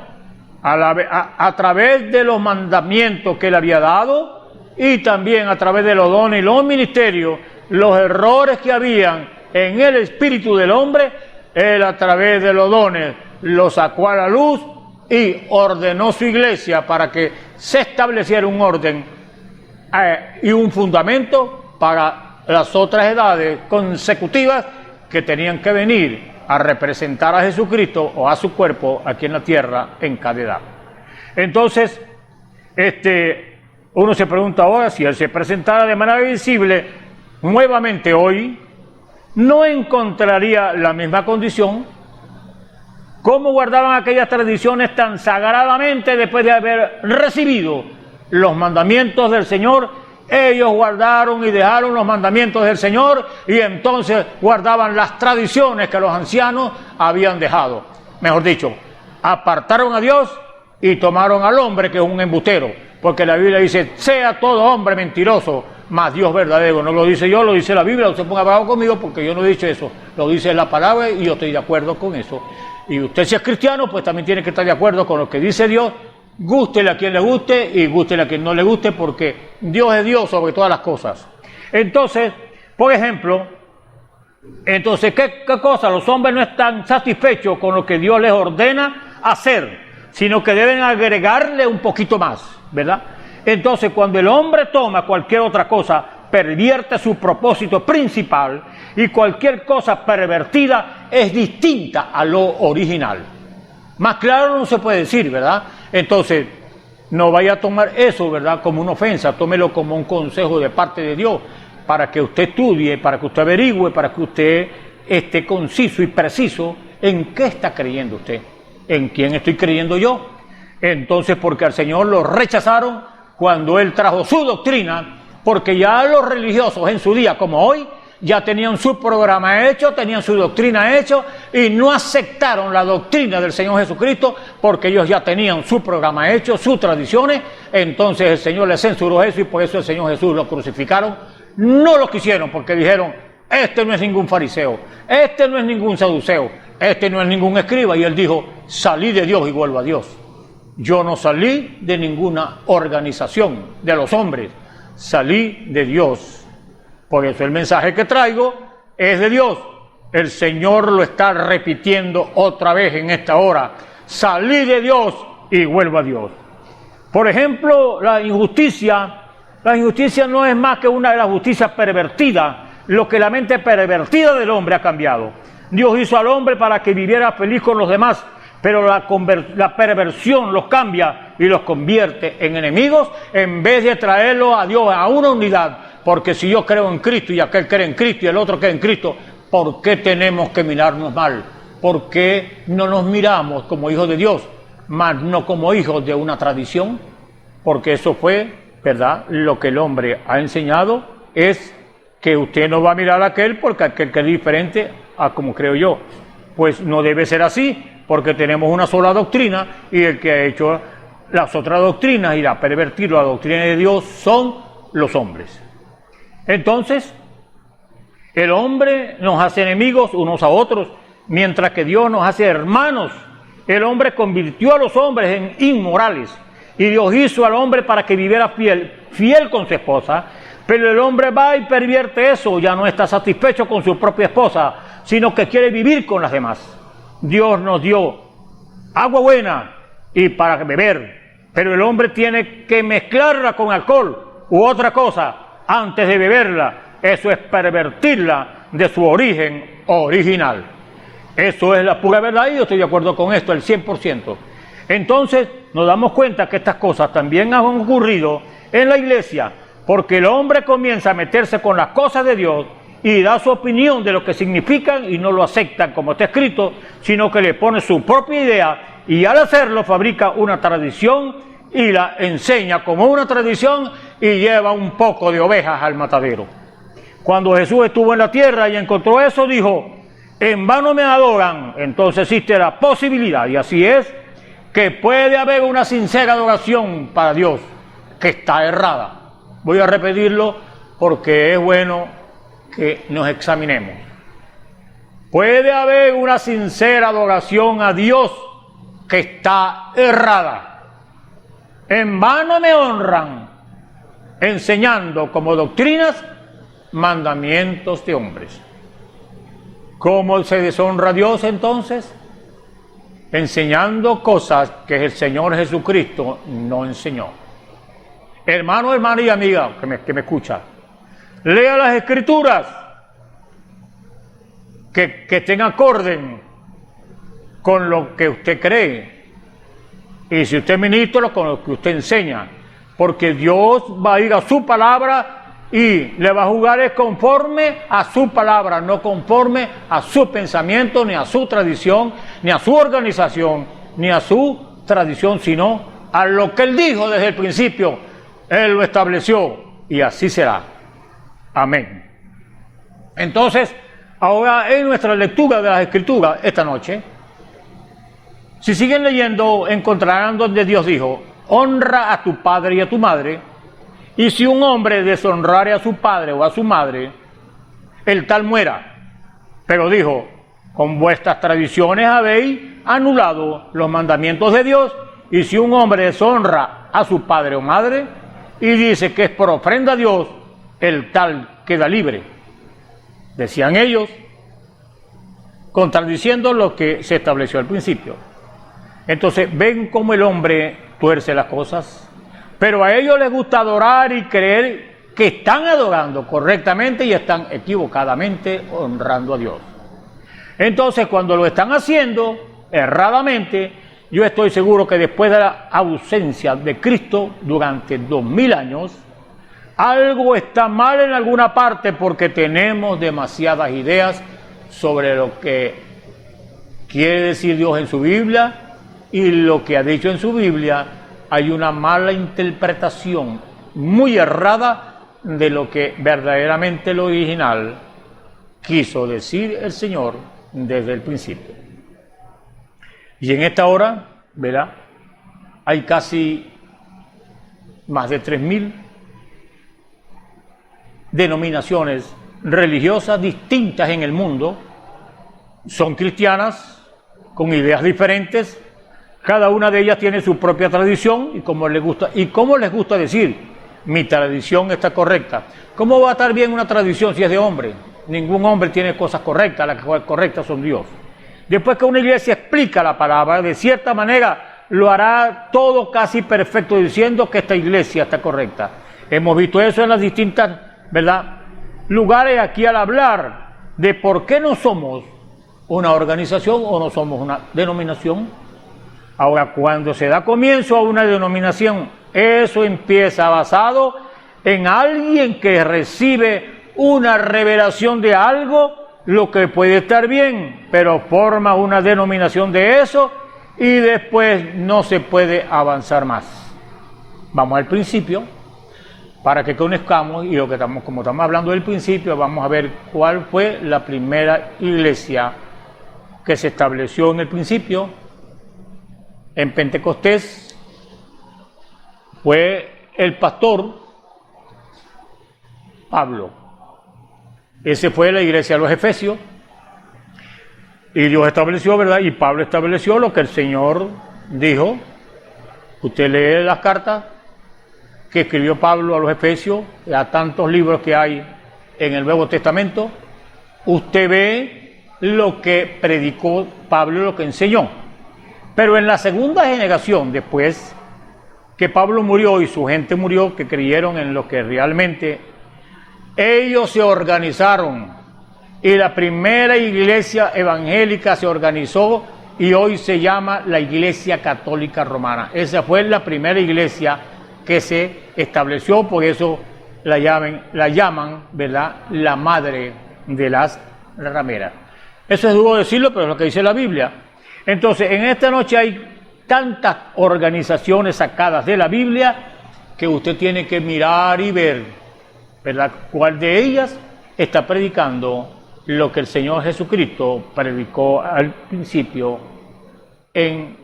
A través de los mandamientos que Él había dado, y también a través de los dones y los ministerios, los errores que habían en el espíritu del hombre. Él, a través de los dones, los sacó a la luz y ordenó su iglesia para que se estableciera un orden y un fundamento para las otras edades consecutivas que tenían que venir a representar a Jesucristo o a su cuerpo aquí en la tierra en cada edad. Entonces, uno se pregunta ahora, si Él se presentara de manera visible nuevamente hoy, ¿no encontraría la misma condición? ¿Cómo guardaban aquellas tradiciones tan sagradamente después de haber recibido los mandamientos del Señor? Ellos guardaron y dejaron los mandamientos del Señor, y entonces guardaban las tradiciones que los ancianos habían dejado. Mejor dicho, apartaron a Dios y tomaron al hombre, que es un embustero, porque la Biblia dice: sea todo hombre mentiroso, mas Dios verdadero. No lo dice yo, lo dice la Biblia. No se ponga bravo conmigo porque yo no he dicho eso, lo dice la palabra y yo estoy de acuerdo con eso. Y usted, si es cristiano, pues también tiene que estar de acuerdo con lo que dice Dios. Gústele a quien le guste y gústele a quien no le guste, porque Dios es Dios sobre todas las cosas. Entonces, por ejemplo, ¿qué cosa? Los hombres no están satisfechos con lo que Dios les ordena hacer, sino que deben agregarle un poquito más, ¿verdad? Entonces, cuando el hombre toma cualquier otra cosa, pervierte su propósito principal, y cualquier cosa pervertida es distinta a lo original. Más claro no se puede decir, ¿verdad? Entonces, no vaya a tomar eso, ¿verdad?, como una ofensa, tómelo como un consejo de parte de Dios, para que usted estudie, para que usted averigüe, para que usted esté conciso y preciso ¿En qué está creyendo usted? ¿En quién estoy creyendo yo? Entonces, porque al Señor lo rechazaron cuando Él trajo su doctrina, porque ya los religiosos en su día, como hoy, ya tenían su programa hecho, tenían su doctrina hecho, y no aceptaron la doctrina del Señor Jesucristo, porque ellos ya tenían su programa hecho, sus tradiciones. Entonces el Señor les censuró eso, y por eso el Señor Jesús lo crucificaron. No lo quisieron, porque dijeron, este no es ningún fariseo, este no es ningún saduceo, este no es ningún escriba. Y Él dijo, salí de Dios y vuelvo a Dios. Yo no salí de ninguna organización de los hombres, salí de Dios. Por eso el mensaje que traigo es de Dios. El Señor lo está repitiendo otra vez en esta hora. Salí de Dios y vuelvo a Dios. Por ejemplo, la injusticia no es más que una de las justicias pervertidas, lo que la mente pervertida del hombre ha cambiado. Dios hizo al hombre para que viviera feliz con los demás, pero la perversión los cambia y los convierte en enemigos en vez de traerlos a Dios a una unidad. Porque si yo creo en Cristo y aquel cree en Cristo y el otro cree en Cristo, ¿por qué tenemos que mirarnos mal? ¿Por qué no nos miramos como hijos de Dios, más no como hijos de una tradición? Porque eso fue, ¿verdad? Lo que el hombre ha enseñado es que usted no va a mirar a aquel porque aquel que es diferente a como creo yo. Pues no debe ser así, porque tenemos una sola doctrina, y el que ha hecho las otras doctrinas y ha pervertido la doctrina de Dios son los hombres. Entonces, el hombre nos hace enemigos unos a otros, mientras que Dios nos hace hermanos. El hombre convirtió a los hombres en inmorales, y Dios hizo al hombre para que viviera fiel con su esposa, pero el hombre va y pervierte eso, ya no está satisfecho con su propia esposa, sino que quiere vivir con las demás. Dios nos dio agua buena y para beber, pero el hombre tiene que mezclarla con alcohol u otra cosa antes de beberla. Eso es pervertirla de su origen original. Eso es la pura verdad, y yo estoy de acuerdo con esto al 100%. Entonces nos damos cuenta que estas cosas también han ocurrido en la iglesia, porque el hombre comienza a meterse con las cosas de Dios y da su opinión de lo que significan, y no lo aceptan como está escrito, sino que le pone su propia idea, y al hacerlo fabrica una tradición y la enseña como una tradición y lleva un poco de ovejas al matadero. Cuando Jesús estuvo en la tierra y encontró eso, dijo, en vano me adoran. Entonces existe la posibilidad, y así es, que puede haber una sincera adoración para Dios que está errada. Voy a repetirlo porque es bueno que nos examinemos. Puede haber una sincera adoración a Dios que está errada. En vano me honran, enseñando como doctrinas mandamientos de hombres. ¿Cómo se deshonra a Dios entonces? Enseñando cosas que el Señor Jesucristo no enseñó. Hermano, hermana y amiga que me escucha, lea las Escrituras que estén acorde con lo que usted cree, y si usted ministra, con lo que usted enseña, porque Dios va a ir a su palabra y le va a jugar conforme a su palabra, no conforme a su pensamiento, ni a su tradición, ni a su organización, ni a su tradición, sino a lo que Él dijo desde el principio. Él lo estableció y así será. Amén. Entonces, ahora en nuestra lectura de las Escrituras esta noche, si siguen leyendo, encontrarán donde Dios dijo, honra a tu padre y a tu madre, y si un hombre deshonrare a su padre o a su madre, el tal muera. Pero dijo, con vuestras tradiciones habéis anulado los mandamientos de Dios, y si un hombre deshonra a su padre o madre, y dice que es por ofrenda a Dios, el tal queda libre. Decían ellos, contradiciendo lo que se estableció al principio. Entonces, ven cómo el hombre tuerce las cosas, pero a ellos les gusta adorar y creer que están adorando correctamente y están equivocadamente honrando a Dios. Entonces, cuando lo están haciendo erradamente, yo estoy seguro que después de la ausencia de Cristo durante 2000 años, algo está mal en alguna parte, porque tenemos demasiadas ideas sobre lo que quiere decir Dios en su Biblia, y lo que ha dicho en su Biblia, hay una mala interpretación muy errada de lo que verdaderamente el original quiso decir el Señor desde el principio. Y en esta hora, ¿verdad?, hay casi más de 3.000 denominaciones religiosas distintas en el mundo. Son cristianas con ideas diferentes, cada una de ellas tiene su propia tradición y como les gusta decir, mi tradición está correcta. ¿Cómo va a estar bien una tradición si es de hombre? Ningún hombre tiene cosas correctas, las correctas son Dios. Después que una iglesia explica la palabra, de cierta manera lo hará todo casi perfecto, diciendo que esta iglesia está correcta. Hemos visto eso en las distintas, ¿verdad?, lugares aquí al hablar de por qué no somos una organización o no somos una denominación. Ahora, cuando se da comienzo a una denominación, eso empieza basado en alguien que recibe una revelación de algo, lo que puede estar bien, pero forma una denominación de eso y después no se puede avanzar más. Vamos al principio para que conozcamos, y lo que como estamos hablando del principio, vamos a ver cuál fue la primera iglesia que se estableció en el principio. En Pentecostés fue el pastor Pablo. Ese fue la iglesia de los Efesios. Y Dios estableció, ¿verdad? Y Pablo estableció lo que el Señor dijo. Usted lee las cartas que escribió Pablo a los Efesios, a tantos libros que hay en el Nuevo Testamento. Usted ve lo que predicó Pablo, lo que enseñó. Pero en la segunda generación, después que Pablo murió y su gente murió, que creyeron en lo que realmente ellos se organizaron, y la primera iglesia evangélica se organizó y hoy se llama la Iglesia Católica Romana. Esa fue la primera iglesia que se estableció, por eso la llaman, ¿verdad?, la madre de las rameras. Eso es duro decirlo, pero es lo que dice la Biblia. Entonces, en esta noche hay tantas organizaciones sacadas de la Biblia que usted tiene que mirar y ver, ¿verdad?, cuál de ellas está predicando lo que el Señor Jesucristo predicó al principio en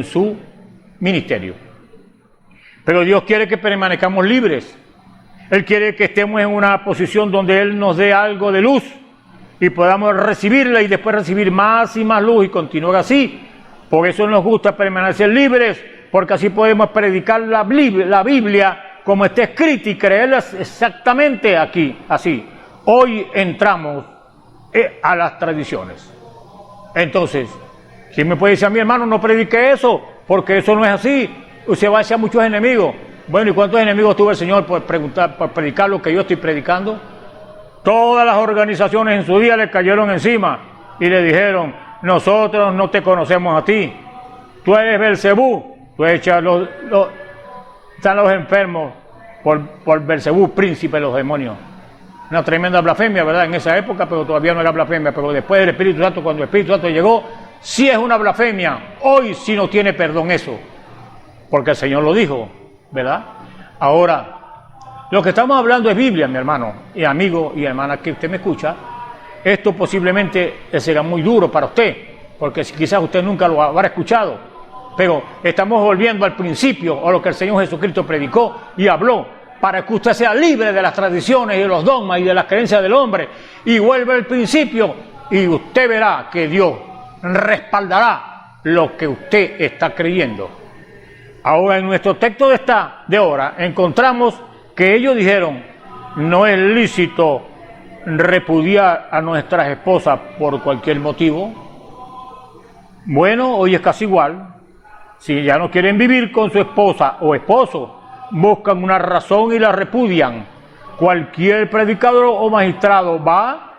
su ministerio. Pero Dios quiere que permanezcamos libres. Él quiere que estemos en una posición donde Él nos dé algo de luz y podamos recibirla y después recibir más y más luz y continuar así. Por eso nos gusta permanecer libres, porque así podemos predicar la Biblia como está escrita y creerla exactamente aquí, así. Hoy entramos a las tradiciones. Entonces, ¿quién me puede decir a mi hermano, no predique eso? Porque eso no es así. Usted va hacia muchos enemigos. Bueno, ¿y cuántos enemigos tuvo el Señor por predicar lo que yo estoy predicando? Todas las organizaciones en su día le cayeron encima y le dijeron, nosotros no te conocemos a ti. Tú eres Belcebú. Tú echas están los enfermos por Belcebú, príncipe de los demonios. Una tremenda blasfemia, ¿verdad?, en esa época, pero todavía no era blasfemia. Pero después del Espíritu Santo, cuando el Espíritu Santo llegó, sí es una blasfemia. Hoy sí no tiene perdón eso, porque el Señor lo dijo, ¿verdad? Ahora, lo que estamos hablando es Biblia, mi hermano y amigo y hermana que usted me escucha. Esto posiblemente será muy duro para usted, porque quizás usted nunca lo habrá escuchado, pero estamos volviendo al principio, a lo que el Señor Jesucristo predicó y habló, para que usted sea libre de las tradiciones y de los dogmas y de las creencias del hombre, y vuelve al principio, y usted verá que Dios respaldará lo que usted está creyendo. Ahora, en nuestro texto de ahora, encontramos que ellos dijeron, no es lícito repudiar a nuestras esposas por cualquier motivo. Bueno, hoy es casi igual. Si ya no quieren vivir con su esposa o esposo, buscan una razón y la repudian. Cualquier predicador o magistrado va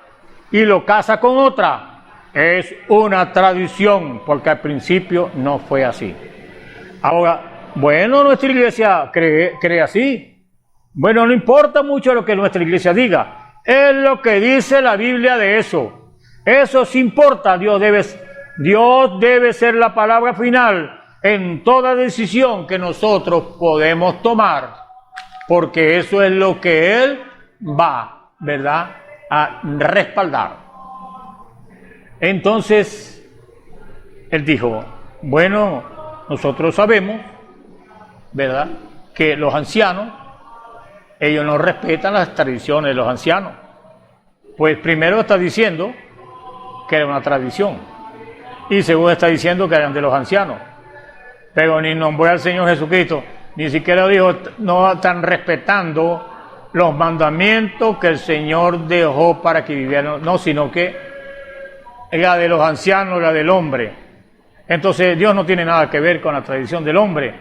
y lo casa con otra. Es una tradición, porque al principio no fue así. Ahora, bueno, nuestra iglesia cree así. Bueno, no importa mucho lo que nuestra iglesia diga. Es lo que dice la Biblia de eso. Eso sí importa, Dios debe ser la palabra final en toda decisión que nosotros podemos tomar, porque eso es lo que Él va, ¿verdad?, a respaldar. Entonces, Él dijo, bueno, nosotros sabemos, ¿verdad?, que los ancianos, ellos no respetan las tradiciones de los ancianos. Pues primero está diciendo que era una tradición, y segundo está diciendo que eran de los ancianos, pero ni nombró al Señor Jesucristo, ni siquiera dijo, no están respetando los mandamientos que el Señor dejó para que vivieran, no, sino que la de los ancianos, la del hombre. Entonces Dios no tiene nada que ver con la tradición del hombre,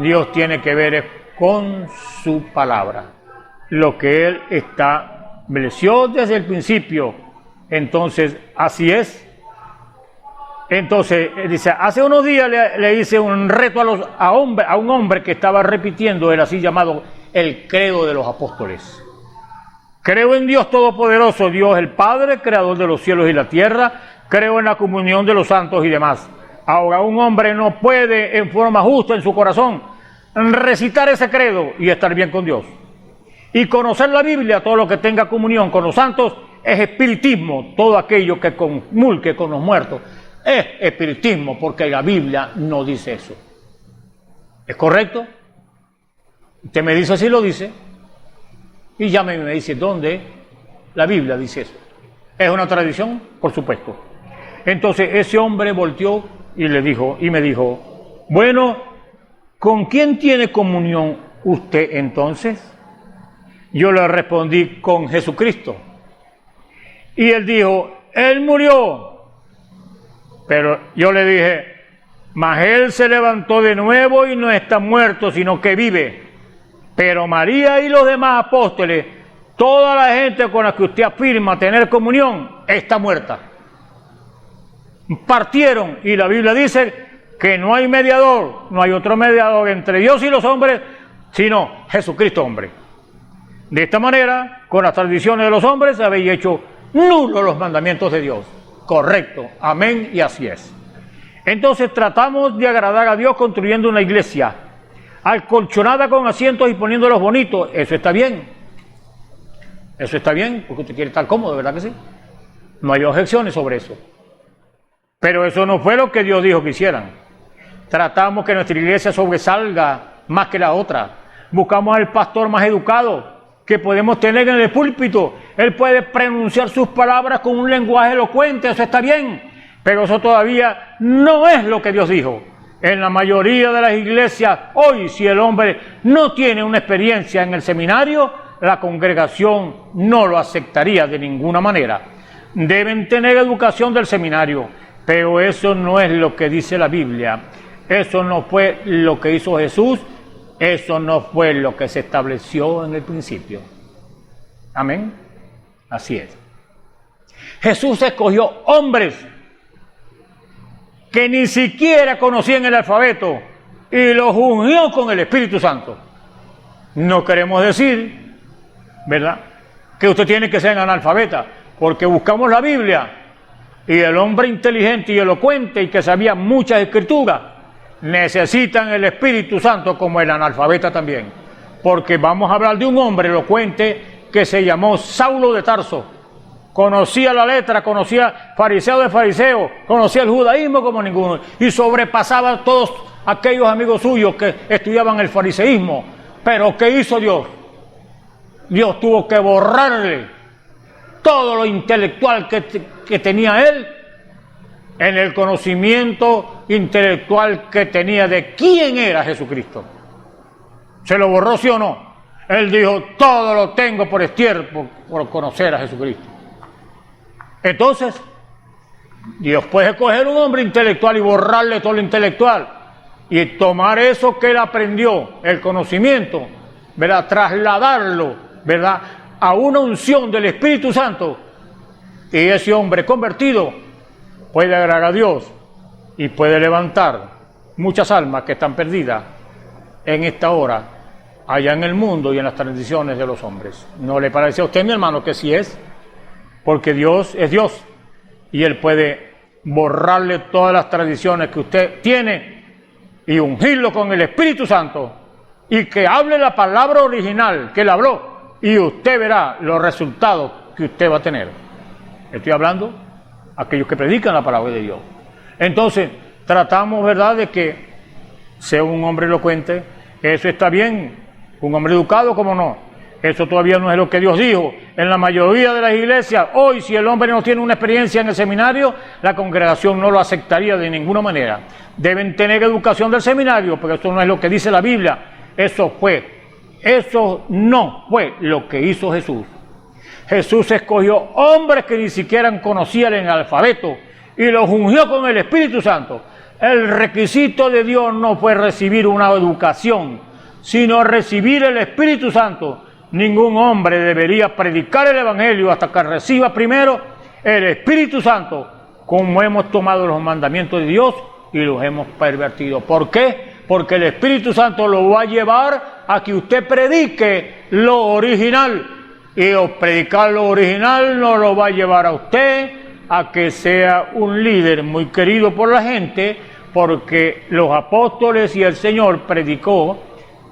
Dios tiene que ver con su palabra, lo que Él estableció desde el principio. Entonces, así es. Entonces, dice, hace unos días le hice un reto a un hombre que estaba repitiendo el así llamado el credo de los apóstoles. Creo en Dios Todopoderoso, Dios el Padre, creador de los cielos y la tierra, creo en la comunión de los santos y demás. Ahora, un hombre no puede en forma justa en su corazón recitar ese credo y estar bien con Dios. Y conocer la Biblia, todo lo que tenga comunión con los santos, es espiritismo. Todo aquello que comulgue con los muertos es espiritismo, porque la Biblia no dice eso. ¿Es correcto? Usted me dice si lo dice, y ya me dice dónde la Biblia dice eso. ¿Es una tradición? Por supuesto. Entonces ese hombre volteó y me dijo, bueno, ¿con quién tiene comunión usted entonces? Yo le respondí, con Jesucristo. Y él dijo, Él murió. Pero yo le dije, mas Él se levantó de nuevo y no está muerto, sino que vive. Pero María y los demás apóstoles, toda la gente con la que usted afirma tener comunión, está muerta. Partieron, y la Biblia dice que no hay mediador, no hay otro mediador entre Dios y los hombres, sino Jesucristo hombre. De esta manera, con las tradiciones de los hombres, habéis hecho nulos los mandamientos de Dios. Correcto, amén, y así es. Entonces tratamos de agradar a Dios construyendo una iglesia acolchonada con asientos y poniéndolos bonitos. Eso está bien. Eso está bien, porque usted quiere estar cómodo, ¿verdad que sí? No hay objeciones sobre eso. Pero eso no fue lo que Dios dijo que hicieran. Tratamos que nuestra iglesia sobresalga más que la otra. Buscamos al pastor más educado que podemos tener en el púlpito. Él puede pronunciar sus palabras con un lenguaje elocuente, eso está bien, pero eso todavía no es lo que Dios dijo. En la mayoría de las iglesias hoy, si el hombre no tiene una experiencia en el seminario, la congregación no lo aceptaría de ninguna manera. Deben tener educación del seminario, pero eso no es lo que dice la Biblia. Eso no fue lo que hizo Jesús. Eso no fue lo que se estableció en el principio. Amén. Así es. Jesús escogió hombres que ni siquiera conocían el alfabeto y los ungió con el Espíritu Santo. No queremos decir, ¿verdad?, que usted tiene que ser analfabeta, porque buscamos la Biblia y el hombre inteligente y elocuente y que sabía muchas escrituras necesitan el Espíritu Santo como el analfabeta también, porque vamos a hablar de un hombre elocuente que se llamó Saulo de Tarso. Conocía la letra, conocía fariseo de fariseo, conocía el judaísmo como ninguno y sobrepasaba a todos aquellos amigos suyos que estudiaban el fariseísmo. Pero ¿qué hizo Dios? Dios tuvo que borrarle todo lo intelectual que tenía él en el conocimiento intelectual que tenía de quién era Jesucristo. ¿Se lo borró, sí o no? Él dijo, todo lo tengo por estier, por conocer a Jesucristo. Entonces, Dios puede coger un hombre intelectual y borrarle todo lo intelectual y tomar eso que él aprendió, el conocimiento, ¿verdad?, trasladarlo, ¿verdad?, a una unción del Espíritu Santo, y ese hombre convertido puede agradar a Dios y puede levantar muchas almas que están perdidas en esta hora, allá en el mundo y en las tradiciones de los hombres. ¿No le parece a usted, mi hermano, que sí es? Porque Dios es Dios y Él puede borrarle todas las tradiciones que usted tiene y ungirlo con el Espíritu Santo y que hable la palabra original que Él habló y usted verá los resultados que usted va a tener. Estoy hablando a aquellos que predican la palabra de Dios. Entonces, tratamos, ¿verdad?, de que sea un hombre elocuente. Eso está bien, un hombre educado, ¿cómo no? Eso todavía no es lo que Dios dijo. En la mayoría de las iglesias, hoy, si el hombre no tiene una experiencia en el seminario, la congregación no lo aceptaría de ninguna manera. Deben tener educación del seminario, porque eso no es lo que dice la Biblia. Eso no fue lo que hizo Jesús. Jesús escogió hombres que ni siquiera conocían el alfabeto y los ungió con el Espíritu Santo. El requisito de Dios no fue recibir una educación, sino recibir el Espíritu Santo. Ningún hombre debería predicar el Evangelio hasta que reciba primero el Espíritu Santo, como hemos tomado los mandamientos de Dios y los hemos pervertido. ¿Por qué? Porque el Espíritu Santo lo va a llevar a que usted predique lo original. Y predicar lo original no lo va a llevar a usted a que sea un líder muy querido por la gente, porque los apóstoles y el Señor predicó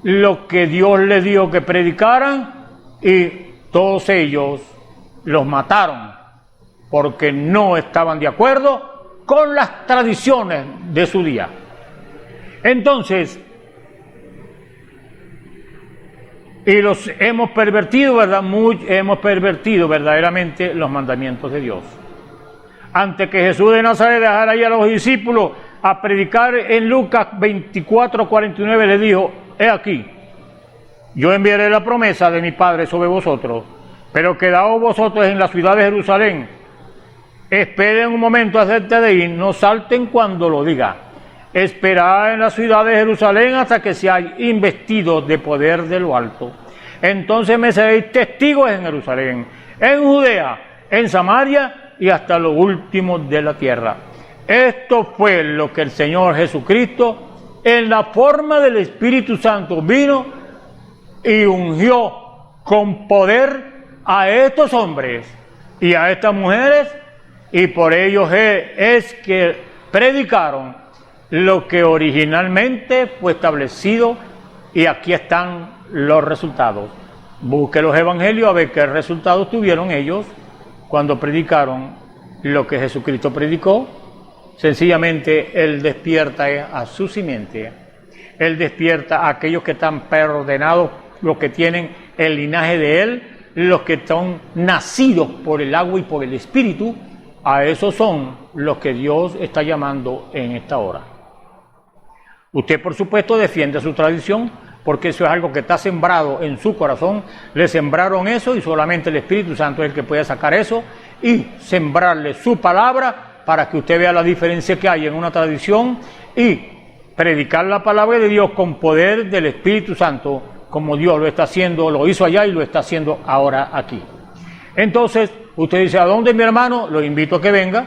lo que Dios les dijo que predicaran y todos ellos los mataron porque no estaban de acuerdo con las tradiciones de su día. Entonces, y los hemos pervertido, ¿verdad? Hemos pervertido verdaderamente los mandamientos de Dios. Antes que Jesús de Nazaret dejara ahí a los discípulos a predicar, en Lucas 24:49 les dijo: he aquí, yo enviaré la promesa de mi Padre sobre vosotros, pero quedaos vosotros en la ciudad de Jerusalén. Esperen un momento acerca de ir, no salten cuando lo diga. Esperad en la ciudad de Jerusalén hasta que seáis investidos de poder de lo alto. Entonces me seréis testigos en Jerusalén, en Judea, en Samaria y hasta lo último de la tierra. Esto fue lo que el Señor Jesucristo, en la forma del Espíritu Santo, vino y ungió con poder a estos hombres y a estas mujeres, y por ellos es que predicaron lo que originalmente fue establecido, y aquí están los resultados. Busque los evangelios a ver qué resultados tuvieron ellos cuando predicaron lo que Jesucristo predicó. Sencillamente Él despierta a su simiente, Él despierta a aquellos que están preordenados, los que tienen el linaje de Él, los que son nacidos por el agua y por el Espíritu. A esos son los que Dios está llamando en esta hora. Usted, por supuesto, defiende su tradición, porque eso es algo que está sembrado en su corazón. Le sembraron eso y solamente el Espíritu Santo es el que puede sacar eso y sembrarle su palabra para que usted vea la diferencia que hay en una tradición y predicar la palabra de Dios con poder del Espíritu Santo, como Dios lo está haciendo, lo hizo allá y lo está haciendo ahora aquí. Entonces, usted dice: ¿a dónde, mi hermano? Lo invito a que venga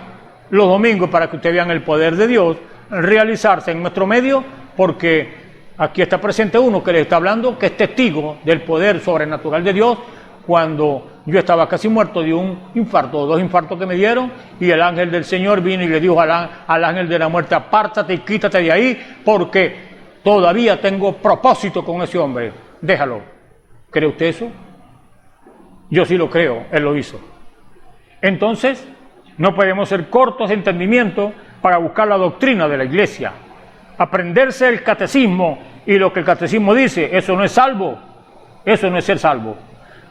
los domingos para que usted vean el poder de Dios realizarse en nuestro medio, porque aquí está presente uno que le está hablando, que es testigo del poder sobrenatural de Dios. Cuando yo estaba casi muerto de un infarto, 2 infartos que me dieron, y el ángel del Señor vino y le dijo al ángel de la muerte: apártate y quítate de ahí, porque todavía tengo propósito con ese hombre, déjalo. ¿Cree usted eso? Yo sí lo creo, Él lo hizo. Entonces, no podemos ser cortos de entendimiento para buscar la doctrina de la iglesia. Aprenderse el catecismo y lo que el catecismo dice, eso no es salvo, eso no es ser salvo.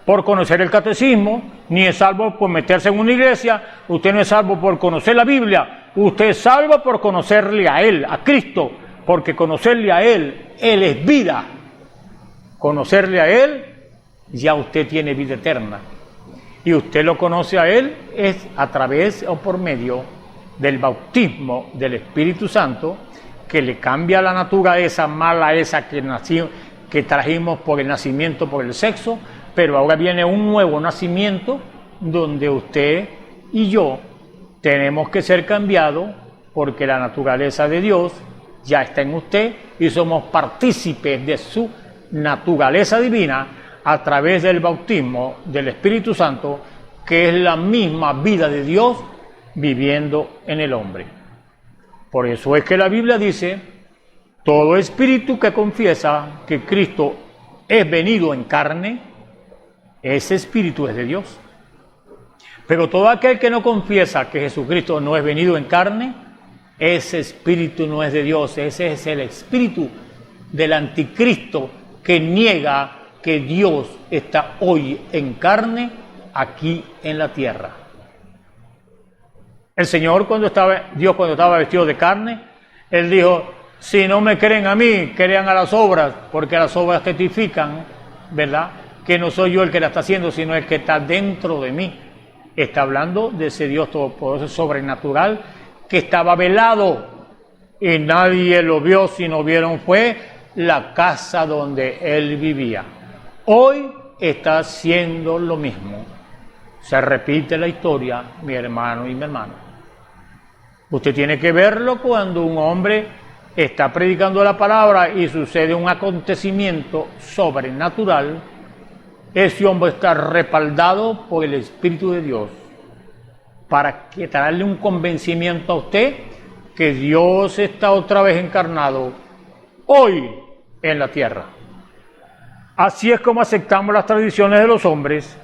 Por conocer el catecismo, ni es salvo por meterse en una iglesia, usted no es salvo por conocer la Biblia, usted es salvo por conocerle a Él, a Cristo, porque conocerle a Él es vida. Conocerle a Él, ya usted tiene vida eterna. Y usted lo conoce a Él es a través o por medio del bautismo del Espíritu Santo, que le cambia la naturaleza mala esa que trajimos por el nacimiento, por el sexo, pero ahora viene un nuevo nacimiento donde usted y yo tenemos que ser cambiados, porque la naturaleza de Dios ya está en usted y somos partícipes de su naturaleza divina a través del bautismo del Espíritu Santo, que es la misma vida de Dios viviendo en el hombre. Por eso es que la Biblia dice, todo espíritu que confiesa que Cristo es venido en carne, ese espíritu es de Dios. Pero todo aquel que no confiesa que Jesucristo no es venido en carne, ese espíritu no es de Dios. Ese es el espíritu del anticristo que niega que Dios está hoy en carne aquí en la tierra. El Señor Dios cuando estaba vestido de carne, Él dijo, si no me creen a mí, crean a las obras, porque las obras testifican, ¿verdad?, que no soy yo el que la está haciendo, sino el que está dentro de mí. Está hablando de ese Dios todopoderoso, sobrenatural, que estaba velado y nadie lo vio, sino vieron fue la casa donde Él vivía. Hoy está haciendo lo mismo. Se repite la historia, mi hermano y mi hermana. Usted tiene que verlo cuando un hombre está predicando la palabra y sucede un acontecimiento sobrenatural. Ese hombre está respaldado por el Espíritu de Dios para que darle un convencimiento a usted que Dios está otra vez encarnado hoy en la tierra. Así es como aceptamos las tradiciones de los hombres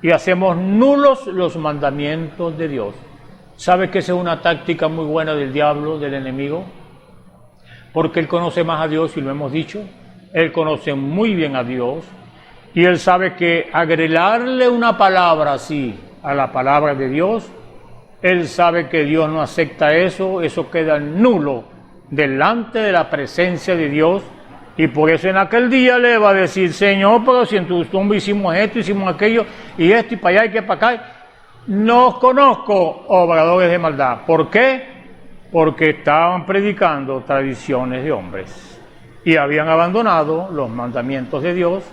y hacemos nulos los mandamientos de Dios. ¿Sabe que esa es una táctica muy buena del diablo, del enemigo? Porque él conoce más a Dios, y lo hemos dicho, él conoce muy bien a Dios, y él sabe que agregarle una palabra así a la palabra de Dios, él sabe que Dios no acepta eso, eso queda nulo delante de la presencia de Dios, y por eso en aquel día le va a decir, Señor, pero si en tu tumba hicimos esto, hicimos aquello, y esto, y para allá, y que para acá, no os conozco, obradores de maldad. ¿Por qué? Porque estaban predicando tradiciones de hombres, y habían abandonado los mandamientos de Dios,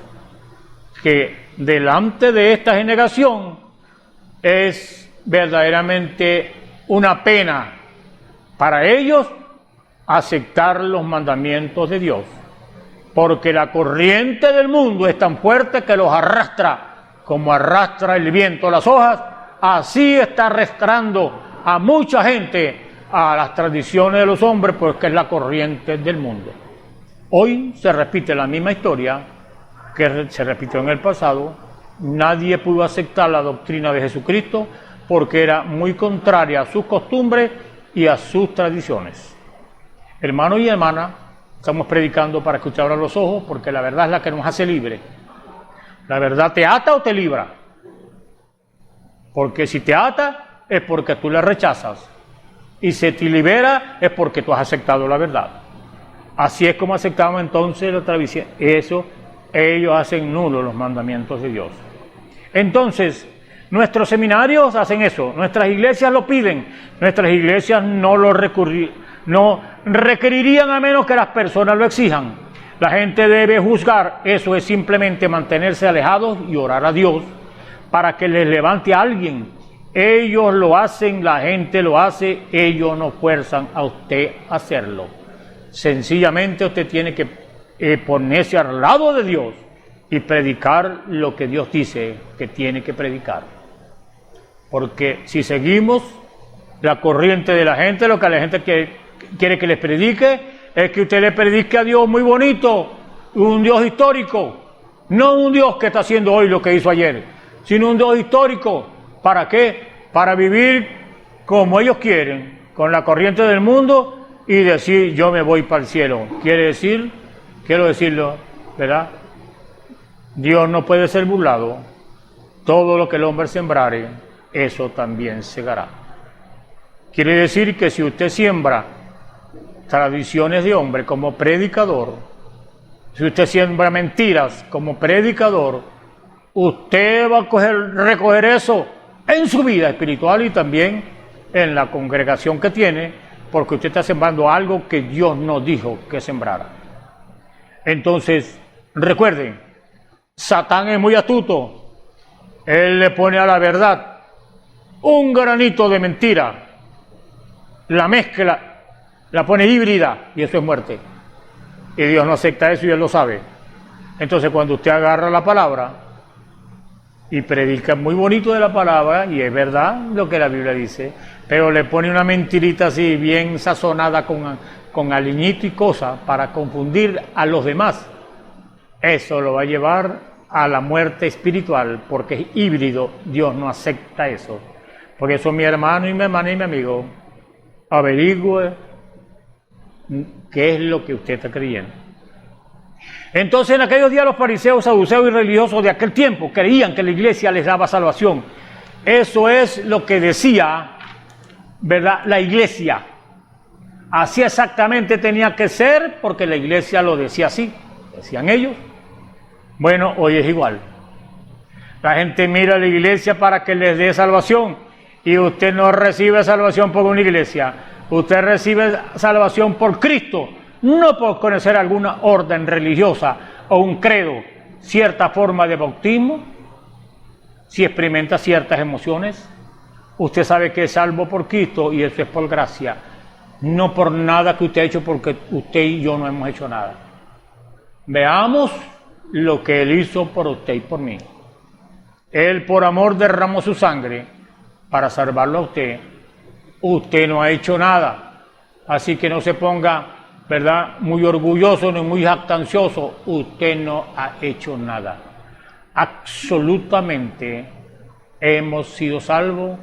que delante de esta generación es verdaderamente una pena para ellos aceptar los mandamientos de Dios, porque la corriente del mundo es tan fuerte que los arrastra, como arrastra el viento las hojas, así está arrastrando a mucha gente a las tradiciones de los hombres, porque es la corriente del mundo. Hoy se repite la misma historia que se repitió en el pasado. Nadie pudo aceptar la doctrina de Jesucristo porque era muy contraria a sus costumbres y a sus tradiciones. Hermanos y hermanas, estamos predicando para que usted abra los ojos, porque la verdad es la que nos hace libre. La verdad te ata o te libra. Porque si te ata es porque tú la rechazas, y si te libera es porque tú has aceptado la verdad. Así es como aceptamos entonces la tradición. Eso, ellos hacen nulos los mandamientos de Dios. Entonces, nuestros seminarios hacen eso, nuestras iglesias lo piden, nuestras iglesias no requerirían a menos que las personas lo exijan. La gente debe juzgar, eso es simplemente mantenerse alejados y orar a Dios para que les levante a alguien. Ellos lo hacen, la gente lo hace, ellos no fuerzan a usted a hacerlo. Sencillamente usted tiene que ponerse al lado de Dios y predicar lo que Dios dice que tiene que predicar. Porque si seguimos la corriente de la gente, lo que la gente quiere que les predique es que usted le predique a Dios muy bonito, un Dios histórico, no un Dios que está haciendo hoy lo que hizo ayer, sino un Dios histórico. ¿Para qué? Para vivir como ellos quieren, con la corriente del mundo, y decir, yo me voy para el cielo. Quiero decirlo, ¿verdad? Dios no puede ser burlado. Todo lo que el hombre sembrare, eso también segará. Quiere decir que si usted siembra tradiciones de hombre como predicador, si usted siembra mentiras como predicador, usted va a recoger eso en su vida espiritual y también en la congregación que tiene, porque usted está sembrando algo que Dios no dijo que sembrara. Entonces, recuerden, Satán es muy astuto. Él le pone a la verdad un granito de mentira, la mezcla, la pone híbrida, y eso es muerte. Y Dios no acepta eso y Él lo sabe. Entonces, cuando usted agarra la palabra y predica muy bonito de la palabra, y es verdad lo que la Biblia dice, pero le pone una mentirita así, bien sazonada con aliñito y cosas, para confundir a los demás. Eso lo va a llevar a la muerte espiritual, porque es híbrido. Dios no acepta eso. Por eso, mi hermano y mi hermana y mi amigo, averigüe qué es lo que usted está creyendo. Entonces, en aquellos días los fariseos, saduceos y religiosos de aquel tiempo creían que la iglesia les daba salvación. Eso es lo que decía, ¿verdad?, la iglesia. Así exactamente tenía que ser, porque la iglesia lo decía así, decían ellos. Bueno, hoy es igual. La gente mira a la iglesia para que les dé salvación, y usted no recibe salvación por una iglesia, usted recibe salvación por Cristo, no por conocer alguna orden religiosa o un credo, cierta forma de bautismo, si experimenta ciertas emociones. Usted sabe que es salvo por Cristo, y eso es por gracia, no por nada que usted ha hecho, porque usted y yo no hemos hecho nada. Veamos lo que Él hizo por usted y por mí. Él por amor derramó su sangre para salvarlo a usted. Usted no ha hecho nada, así que no se ponga, ¿verdad?, muy orgulloso ni muy jactancioso. Usted no ha hecho nada. Absolutamente hemos sido salvos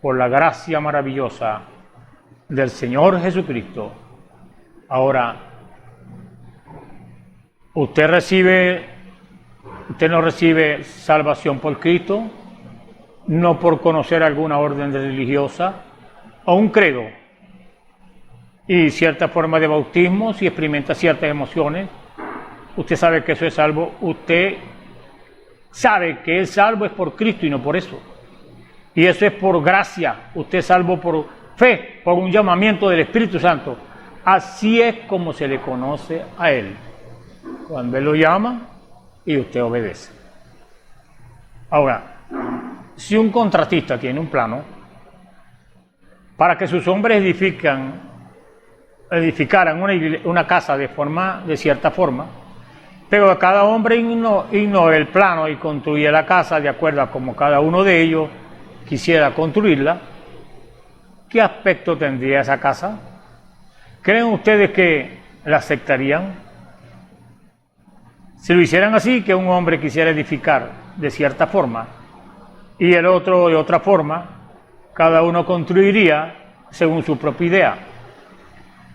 por la gracia maravillosa del Señor Jesucristo. Ahora, usted no recibe salvación por Cristo, no por conocer alguna orden religiosa o un credo y cierta forma de bautismo, si experimenta ciertas emociones. Usted sabe que eso es salvo. Usted sabe que es salvo es por Cristo y no por eso. Y eso es por gracia. Usted es salvo por fe, por un llamamiento del Espíritu Santo. Así es como se le conoce a Él. Cuando Él lo llama y usted obedece. Ahora, si un contratista tiene un plano para que sus hombres edificaran una casa de cierta forma, pero cada hombre ignora el plano y construye la casa de acuerdo a como cada uno de ellos quisiera construirla, ¿qué aspecto tendría esa casa? ¿Creen ustedes que la aceptarían? Si lo hicieran así, que un hombre quisiera edificar de cierta forma y el otro de otra forma, cada uno construiría según su propia idea.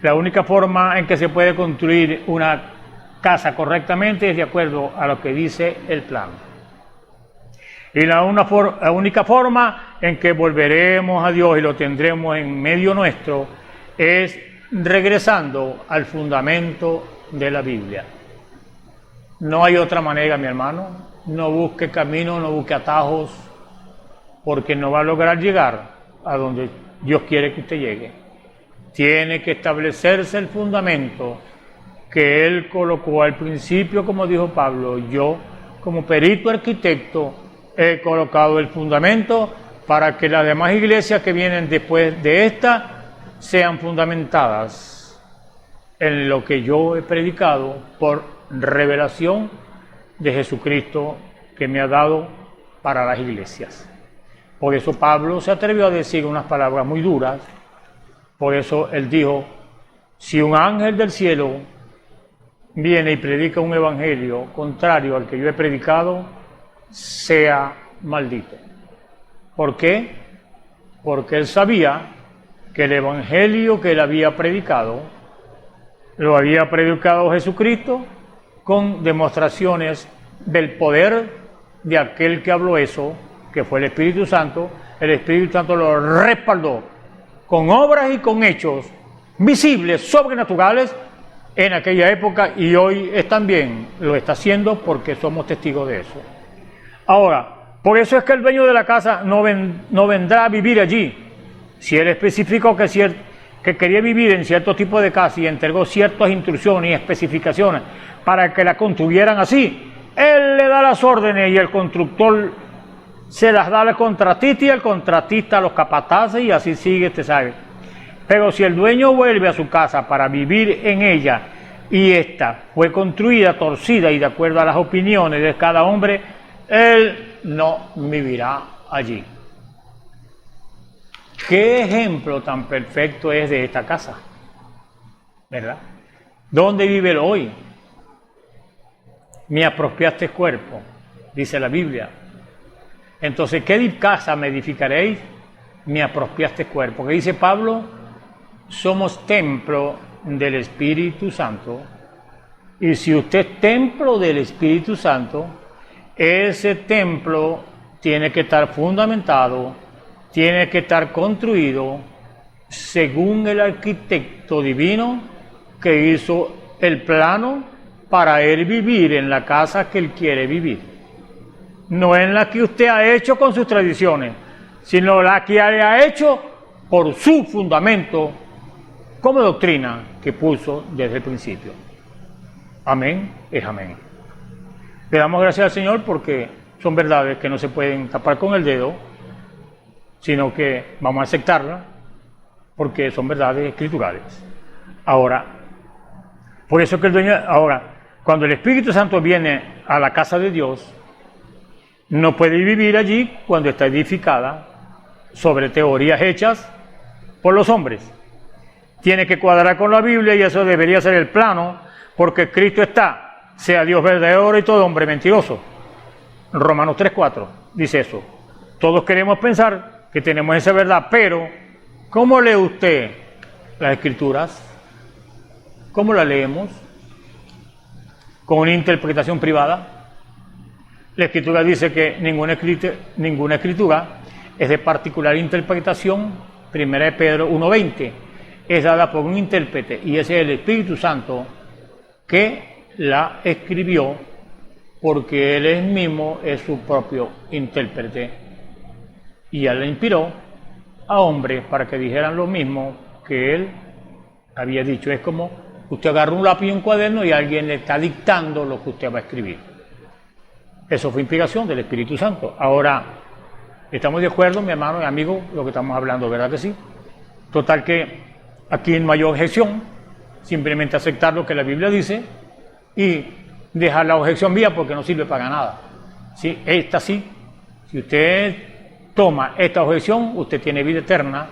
La única forma en que se puede construir una casa correctamente es de acuerdo a lo que dice el plan. Y la única forma en que volveremos a Dios y lo tendremos en medio nuestro es regresando al fundamento de la Biblia. No hay otra manera, mi hermano. No busque caminos, no busque atajos, porque no va a lograr llegar a donde Dios quiere que usted llegue. Tiene que establecerse el fundamento que Él colocó al principio, como dijo Pablo. Yo, como perito arquitecto, he colocado el fundamento para que las demás iglesias que vienen después de esta sean fundamentadas en lo que yo he predicado por revelación de Jesucristo que me ha dado para las iglesias. Por eso Pablo se atrevió a decir unas palabras muy duras. Por eso él dijo: si un ángel del cielo viene y predica un evangelio contrario al que yo he predicado, sea maldito. ¿Por qué? Porque él sabía que el evangelio que él había predicado, lo había predicado Jesucristo con demostraciones del poder de aquel que habló eso, que fue el Espíritu Santo. El Espíritu Santo lo respaldó con obras y con hechos visibles, sobrenaturales, en aquella época, y hoy también lo está haciendo porque somos testigos de eso. Ahora, por eso es que el dueño de la casa no vendrá a vivir allí. Si él especificó que quería vivir en cierto tipo de casa y entregó ciertas instrucciones y especificaciones para que la construyeran así, él le da las órdenes y el constructor se las da al contratista y el contratista a los capataces, y así sigue, usted sabe. Pero si el dueño vuelve a su casa para vivir en ella y esta fue construida torcida y de acuerdo a las opiniones de cada hombre, él no vivirá allí. ¿Qué ejemplo tan perfecto es de esta casa? ¿Verdad? ¿Dónde vive él hoy? Me apropiaste cuerpo, dice la Biblia. Entonces, ¿qué casa me edificaréis? Me apropiaste cuerpo. ¿Qué dice Pablo? Somos templo del Espíritu Santo. Y si usted es templo del Espíritu Santo, ese templo tiene que estar fundamentado, tiene que estar construido según el arquitecto divino que hizo el plano para él vivir en la casa que él quiere vivir. No en la que usted ha hecho con sus tradiciones, sino la que ha hecho por su fundamento como doctrina que puso desde el principio. Amén es amén. Le damos gracias al Señor porque son verdades que no se pueden tapar con el dedo, sino que vamos a aceptarlas porque son verdades escriturales. Ahora, por eso que el dueño, cuando el Espíritu Santo viene a la casa de Dios, no puede vivir allí cuando está edificada sobre teorías hechas por los hombres. Tiene que cuadrar con la Biblia y eso debería ser el plano, porque Cristo está, sea Dios verdadero y todo hombre mentiroso. Romanos 3:4 dice eso. Todos queremos pensar que tenemos esa verdad, pero ¿cómo lee usted las Escrituras? ¿Cómo la leemos? ¿Con una interpretación privada? La Escritura dice que ninguna escritura es de particular interpretación. 1 Pedro 1:20 es dada por un intérprete y ese es el Espíritu Santo que la escribió, porque él mismo es su propio intérprete y él le inspiró a hombres para que dijeran lo mismo que él había dicho. Es como usted agarra un lápiz y un cuaderno y alguien le está dictando lo que usted va a escribir. Eso fue inspiración del Espíritu Santo. Ahora, ¿estamos de acuerdo, mi hermano y amigo, lo que estamos hablando, verdad que sí? Total que aquí no hay objeción, simplemente aceptar lo que la Biblia dice y dejar la objeción vía porque no sirve para nada. ¿Sí? Esta sí, si usted toma esta objeción, usted tiene vida eterna,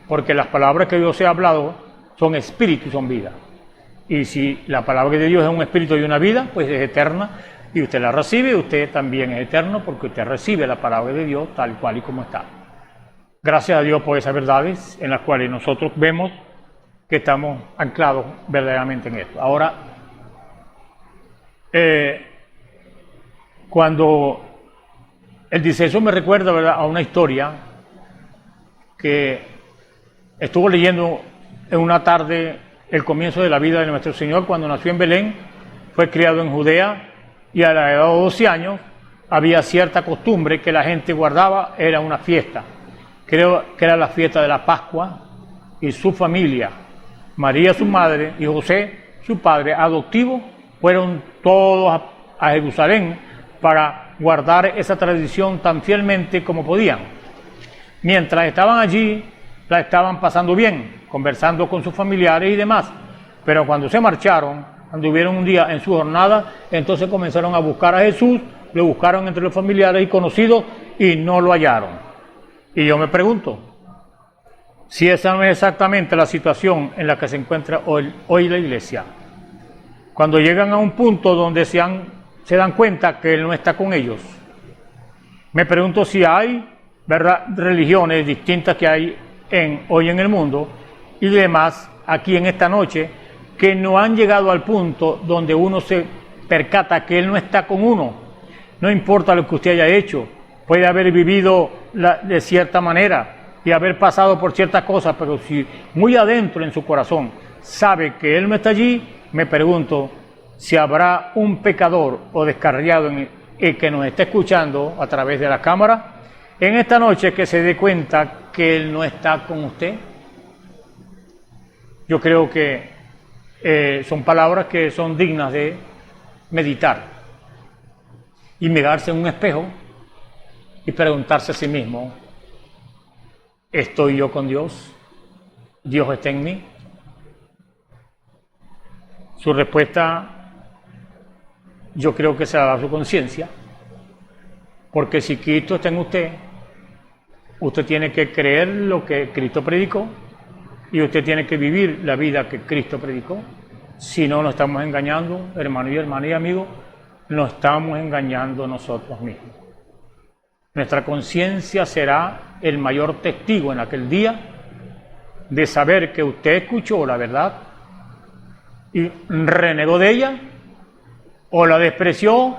porque las palabras que Dios ha hablado son espíritu y son vida. Y si la palabra de Dios es un espíritu y una vida, pues es eterna, y usted la recibe, usted también es eterno, porque usted recibe la palabra de Dios tal cual y como está. Gracias a Dios por esas verdades en las cuales nosotros vemos que estamos anclados verdaderamente en esto. Ahora, cuando él dice eso me recuerda, ¿verdad?, a una historia que estuvo leyendo en una tarde el comienzo de la vida de nuestro Señor cuando nació en Belén, fue criado en Judea y a la edad de 12 años había cierta costumbre que la gente guardaba, era una fiesta, creo que era la fiesta de la Pascua, y su familia, María su madre y José su padre adoptivo, fueron todos a Jerusalén para guardar esa tradición tan fielmente como podían. Mientras estaban allí, la estaban pasando bien, conversando con sus familiares y demás, pero cuando se marcharon, anduvieron un día en su jornada, entonces comenzaron a buscar a Jesús, lo buscaron entre los familiares y conocidos y no lo hallaron. Y yo me pregunto, si esa no es exactamente la situación en la que se encuentra hoy la iglesia, cuando llegan a un punto donde se dan cuenta que Él no está con ellos. Me pregunto si hay, ¿verdad?, religiones distintas que hay hoy en el mundo y demás aquí en esta noche que no han llegado al punto donde uno se percata que Él no está con uno. No importa lo que usted haya hecho, puede haber vivido de cierta manera y haber pasado por ciertas cosas, pero si muy adentro en su corazón sabe que Él no está allí, me pregunto si habrá un pecador o descarriado que nos está escuchando a través de la cámara en esta noche que se dé cuenta que Él no está con usted. Yo creo que son palabras que son dignas de meditar y mirarse en un espejo y preguntarse a sí mismo, ¿estoy yo con Dios? ¿Dios está en mí? Su respuesta yo creo que se la da su conciencia, Porque si Cristo está en usted, usted tiene que creer lo que Cristo predicó y usted tiene que vivir la vida que Cristo predicó. Si no, nos estamos engañando, hermano y hermana y amigo, nos estamos engañando nosotros mismos. Nuestra conciencia será el mayor testigo en aquel día de saber que usted escuchó la verdad y renegó de ella, o la despreció,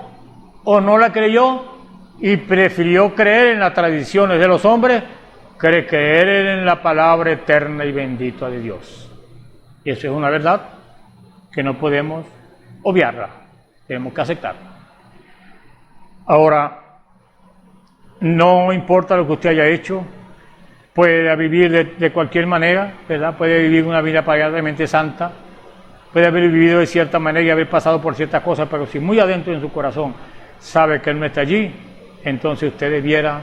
o no la creyó y prefirió creer en las tradiciones de los hombres que creer en la palabra eterna y bendita de Dios. Y eso es una verdad que no podemos obviarla, tenemos que aceptarla. Ahora, no importa lo que usted haya hecho, puede vivir de cualquier manera, ¿verdad? Puede vivir una vida aparentemente santa, puede haber vivido de cierta manera y haber pasado por ciertas cosas, pero si muy adentro en su corazón sabe que Él no está allí, entonces usted debiera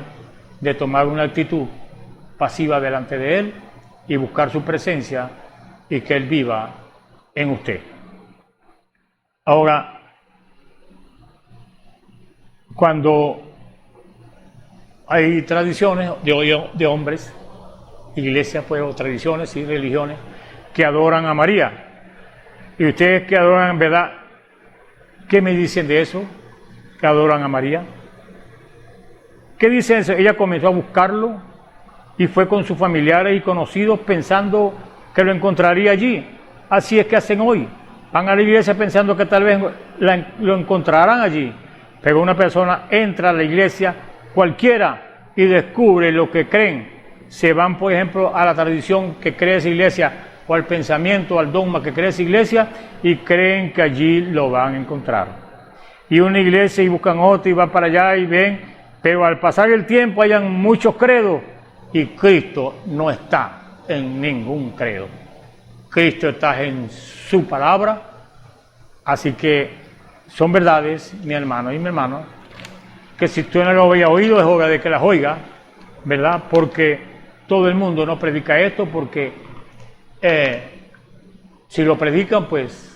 de tomar una actitud pasiva delante de Él y buscar su presencia y que Él viva en usted. Ahora, cuando hay tradiciones de hombres, iglesias pues, o tradiciones y religiones que adoran a María, y ustedes que adoran en verdad, ¿qué me dicen de eso? Que adoran a María. ¿Qué dicen eso? Ella comenzó a buscarlo y fue con sus familiares y conocidos pensando que lo encontraría allí. Así es que hacen hoy. Van a la iglesia pensando que tal vez lo encontrarán allí. Pero una persona entra a la iglesia cualquiera y descubre lo que creen. Se van, por ejemplo, a la tradición que cree esa iglesia o al pensamiento, al dogma que cree esa iglesia y creen que allí lo van a encontrar. Y una iglesia y buscan otra y van para allá y ven, pero al pasar el tiempo hayan muchos credos y Cristo no está en ningún credo. Cristo está en su palabra, así que son verdades, mi hermano y mi hermana, que si usted no lo había oído es hora de que las oiga, ¿verdad? Porque todo el mundo no predica esto, porque si lo predican, pues,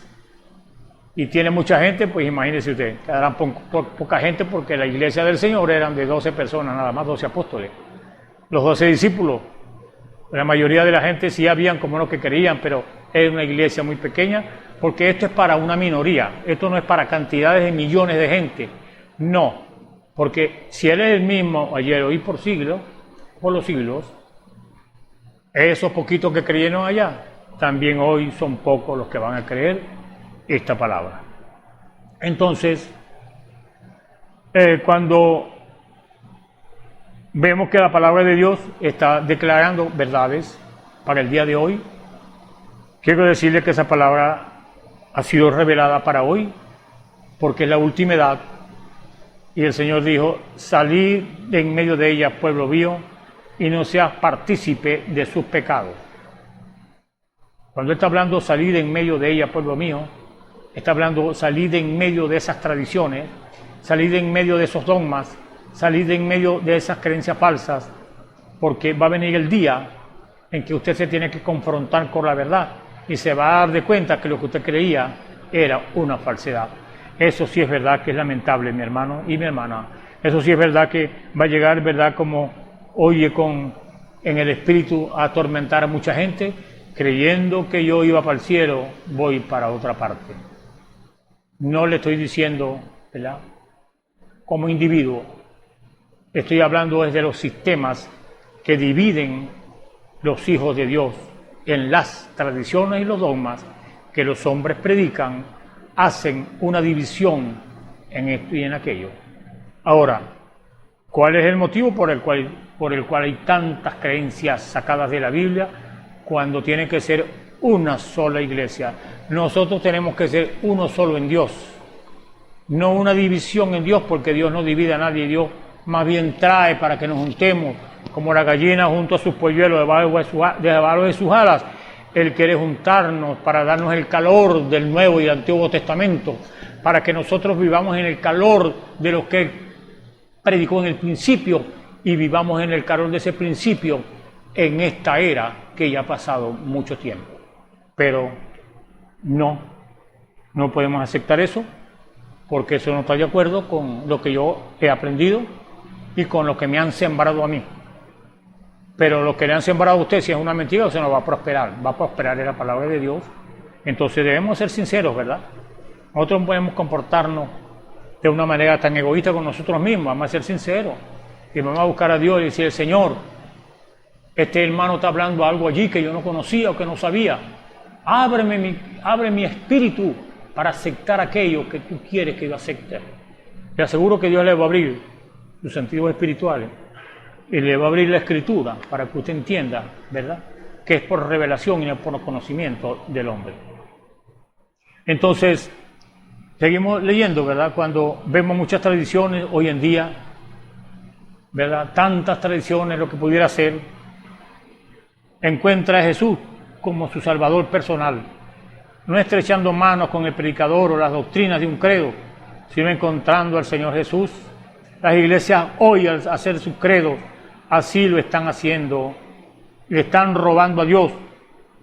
y tiene mucha gente, pues imagínese usted, quedarán poca gente porque la iglesia del Señor eran de 12 personas, nada más 12 apóstoles. Los 12 discípulos, la mayoría de la gente sí habían como los que querían, pero es una iglesia muy pequeña, porque esto es para una minoría, esto no es para cantidades de millones de gente, no, porque si Él es el mismo ayer, hoy por siglos, por los siglos, esos poquitos que creyeron allá, también hoy son pocos los que van a creer esta palabra. Entonces, cuando vemos que la palabra de Dios está declarando verdades para el día de hoy, quiero decirle que esa palabra ha sido revelada para hoy, porque es la última edad, y el Señor dijo, salid de en medio de ella, pueblo mío, y no seas partícipe de sus pecados. Cuando está hablando salir en medio de ella, pueblo mío, está hablando salir en medio de esas tradiciones, salir en medio de esos dogmas, salir en medio de esas creencias falsas, porque va a venir el día en que usted se tiene que confrontar con la verdad y se va a dar de cuenta que lo que usted creía era una falsedad. Eso sí es verdad que es lamentable, mi hermano y mi hermana. Eso sí es verdad que va a llegar, verdad, como oye en el espíritu a atormentar a mucha gente, creyendo que yo iba para el cielo, voy para otra parte. No le estoy diciendo, ¿verdad?, como individuo, estoy hablando desde los sistemas que dividen los hijos de Dios en las tradiciones y los dogmas que los hombres predican, hacen una división en esto y en aquello. Ahora, ¿cuál es el motivo por el cual hay tantas creencias sacadas de la Biblia cuando tiene que ser una sola iglesia? Nosotros tenemos que ser uno solo en Dios, no una división en Dios, porque Dios no divide a nadie. Dios más bien trae para que nos juntemos como la gallina junto a sus polluelos debajo de sus alas. Él quiere juntarnos para darnos el calor del Nuevo y Antiguo Testamento, para que nosotros vivamos en el calor de lo que Él predicó en el principio y vivamos en el calor de ese principio en esta era que ya ha pasado mucho tiempo. Pero no podemos aceptar eso, porque eso no está de acuerdo con lo que yo he aprendido y con lo que me han sembrado a mí. Pero lo que le han sembrado a usted, si es una mentira, usted no va a prosperar. Va a prosperar en la palabra de Dios. Entonces debemos ser sinceros, ¿verdad? Nosotros no podemos comportarnos de una manera tan egoísta con nosotros mismos. Vamos a ser sinceros y vamos a buscar a Dios y decir: Señor, este hermano está hablando algo allí que yo no conocía o que no sabía. Abre mi espíritu para aceptar aquello que tú quieres que yo acepte. Le aseguro que Dios le va a abrir sus sentidos espirituales y le va a abrir la escritura para que usted entienda, ¿verdad?, que es por revelación y no por conocimiento del hombre. Entonces, seguimos leyendo, ¿verdad? Cuando vemos muchas tradiciones hoy en día, ¿verdad? Tantas tradiciones, lo que pudiera ser, encuentra a Jesús como su Salvador personal, no estrechando manos con el predicador o las doctrinas de un credo, sino encontrando al Señor Jesús. Las iglesias hoy, al hacer su credo, así lo están haciendo, le están robando a Dios,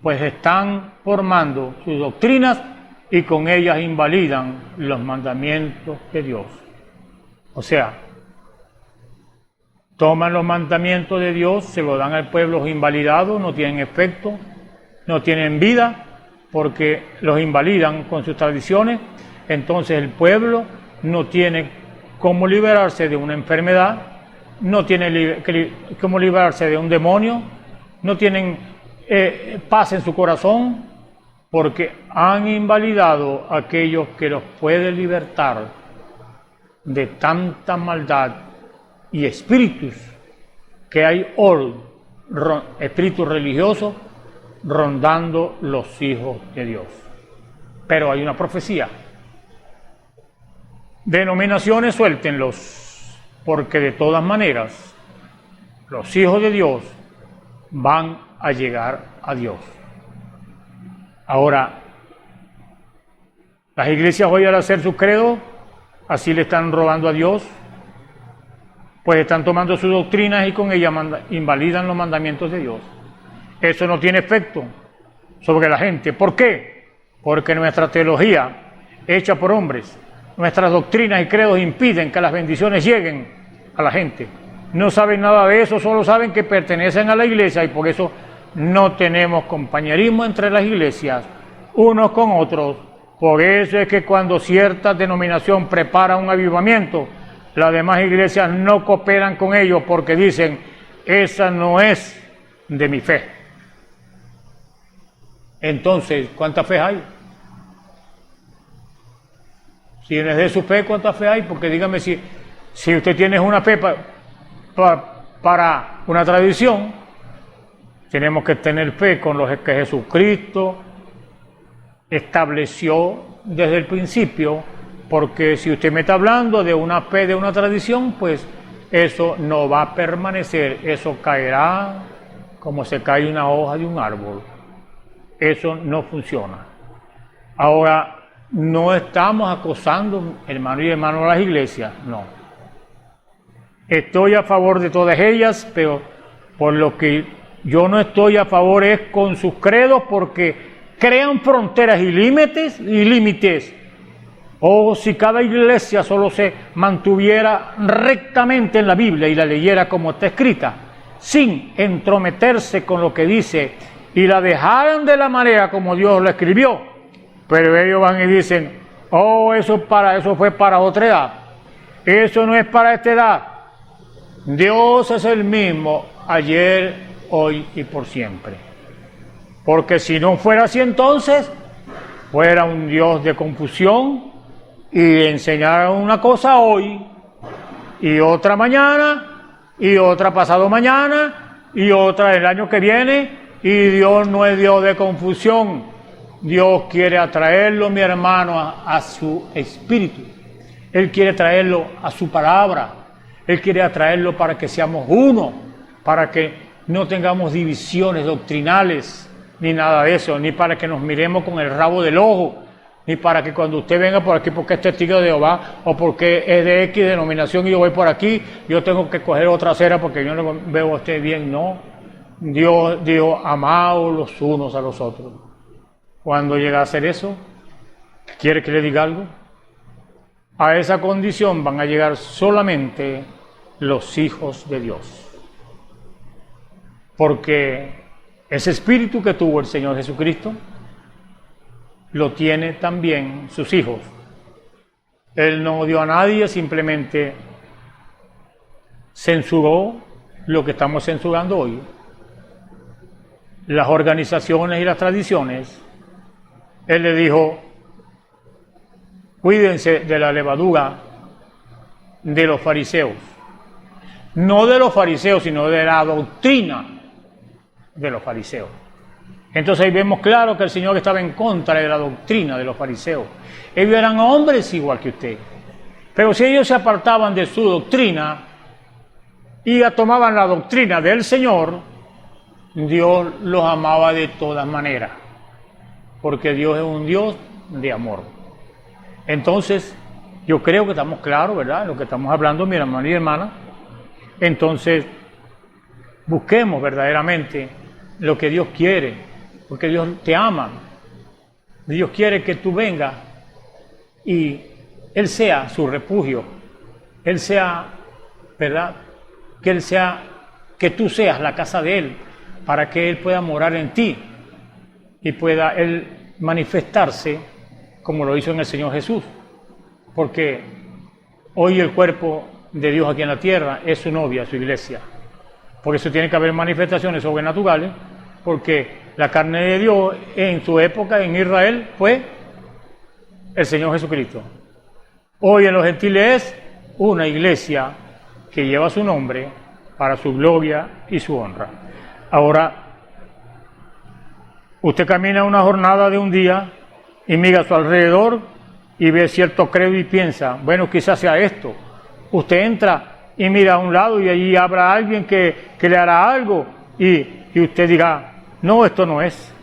pues están formando sus doctrinas y con ellas invalidan los mandamientos de Dios. O sea, toman los mandamientos de Dios, se lo dan al pueblo invalidados, no tienen efecto, no tienen vida, porque los invalidan con sus tradiciones. Entonces el pueblo no tiene cómo liberarse de una enfermedad, no tiene cómo liberarse de un demonio, no tienen paz en su corazón, porque han invalidado a aquellos que los puede libertar de tanta maldad y espíritus que hay hoy, espíritus religiosos rondando los hijos de Dios. Pero hay una profecía: denominaciones, suéltenlos, porque de todas maneras los hijos de Dios van a llegar a Dios. Ahora, las iglesias hoy, al hacer su credo, así le están robando a Dios, pues están tomando sus doctrinas y con ellas invalidan los mandamientos de Dios. Eso no tiene efecto sobre la gente. ¿Por qué? Porque nuestra teología, hecha por hombres, nuestras doctrinas y credos impiden que las bendiciones lleguen a la gente. No saben nada de eso, solo saben que pertenecen a la iglesia, y por eso no tenemos compañerismo entre las iglesias, unos con otros. Por eso es que cuando cierta denominación prepara un avivamiento, las demás iglesias no cooperan con ellos, porque dicen: esa no es de mi fe. Entonces, ¿cuánta fe hay? Si no es de su fe, ¿cuánta fe hay? Porque dígame, si usted tiene una fe para una tradición, tenemos que tener fe con los que Jesucristo estableció desde el principio, porque si usted me está hablando de una fe, de una tradición, pues eso no va a permanecer, eso caerá como se cae una hoja de un árbol. Eso no funciona. Ahora, no estamos acosando, hermano y hermano, a las iglesias, no. Estoy a favor de todas ellas, pero por lo que yo no estoy a favor es con sus credos, porque crean fronteras y límites. O si cada iglesia solo se mantuviera rectamente en la Biblia y la leyera como está escrita, sin entrometerse con lo que dice, y la dejaran de la manera como Dios la escribió, pero ellos van y dicen: oh, eso fue para otra edad, eso no es para esta edad. Dios es el mismo ayer, hoy y por siempre. Porque si no fuera así, entonces fuera un Dios de confusión, y enseñara una cosa hoy y otra mañana y otra pasado mañana y otra el año que viene. Y Dios no es Dios de confusión. Dios quiere atraerlo, mi hermano, a su espíritu. Él quiere traerlo a su palabra. Él quiere atraerlo para que seamos uno, para que no tengamos divisiones doctrinales, ni nada de eso, ni para que nos miremos con el rabo del ojo, ni para que cuando usted venga por aquí porque es testigo de Jehová o porque es de X denominación y yo voy por aquí, yo tengo que coger otra acera porque yo no veo a usted bien. No. Dios dijo: amaos los unos a los otros. Cuando llega a hacer eso, ¿quiere que le diga algo? A esa condición van a llegar solamente los hijos de Dios. Porque ese espíritu que tuvo el Señor Jesucristo, lo tiene también sus hijos. Él no odió a nadie, simplemente censuró lo que estamos censurando hoy. Las organizaciones y las tradiciones. Él le dijo, cuídense de la levadura de los fariseos. No de los fariseos, sino de la doctrina de los fariseos. Entonces ahí vemos claro que el Señor estaba en contra de la doctrina de los fariseos. Ellos eran hombres igual que usted. Pero si ellos se apartaban de su doctrina y tomaban la doctrina del Señor, Dios los amaba de todas maneras. Porque Dios es un Dios de amor. Entonces, yo creo que estamos claros, ¿verdad? Lo que estamos hablando, mi hermano y hermana. Entonces, busquemos verdaderamente lo que Dios quiere. Porque Dios te ama. Dios quiere que tú vengas y Él sea su refugio. Él sea, ¿verdad? Que tú seas la casa de Él, para que Él pueda morar en ti y pueda Él manifestarse como lo hizo en el Señor Jesús. Porque hoy el cuerpo de Dios aquí en la tierra es su novia, su iglesia. Por eso tiene que haber manifestaciones sobrenaturales, porque la carne de Dios en su época en Israel fue el Señor Jesucristo. Hoy en los gentiles es una iglesia que lleva su nombre para su gloria y su honra. Ahora, usted camina una jornada de un día y mira a su alrededor y ve cierto credo y piensa, bueno, quizás sea esto. Usted entra y mira a un lado y allí habrá alguien que le hará algo y usted dirá, no, esto no es.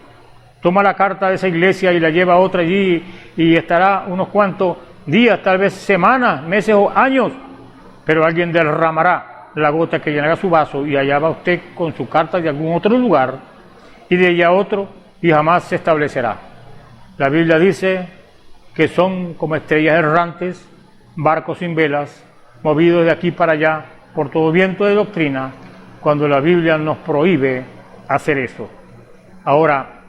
Toma la carta de esa iglesia y la lleva a otra allí y estará unos cuantos días, tal vez semanas, meses o años, pero alguien derramará la gota que llenará su vaso y allá va usted con su carta de algún otro lugar y de allá a otro y jamás se establecerá. La Biblia dice que son como estrellas errantes, barcos sin velas, movidos de aquí para allá por todo viento de doctrina, cuando la Biblia nos prohíbe hacer eso. Ahora,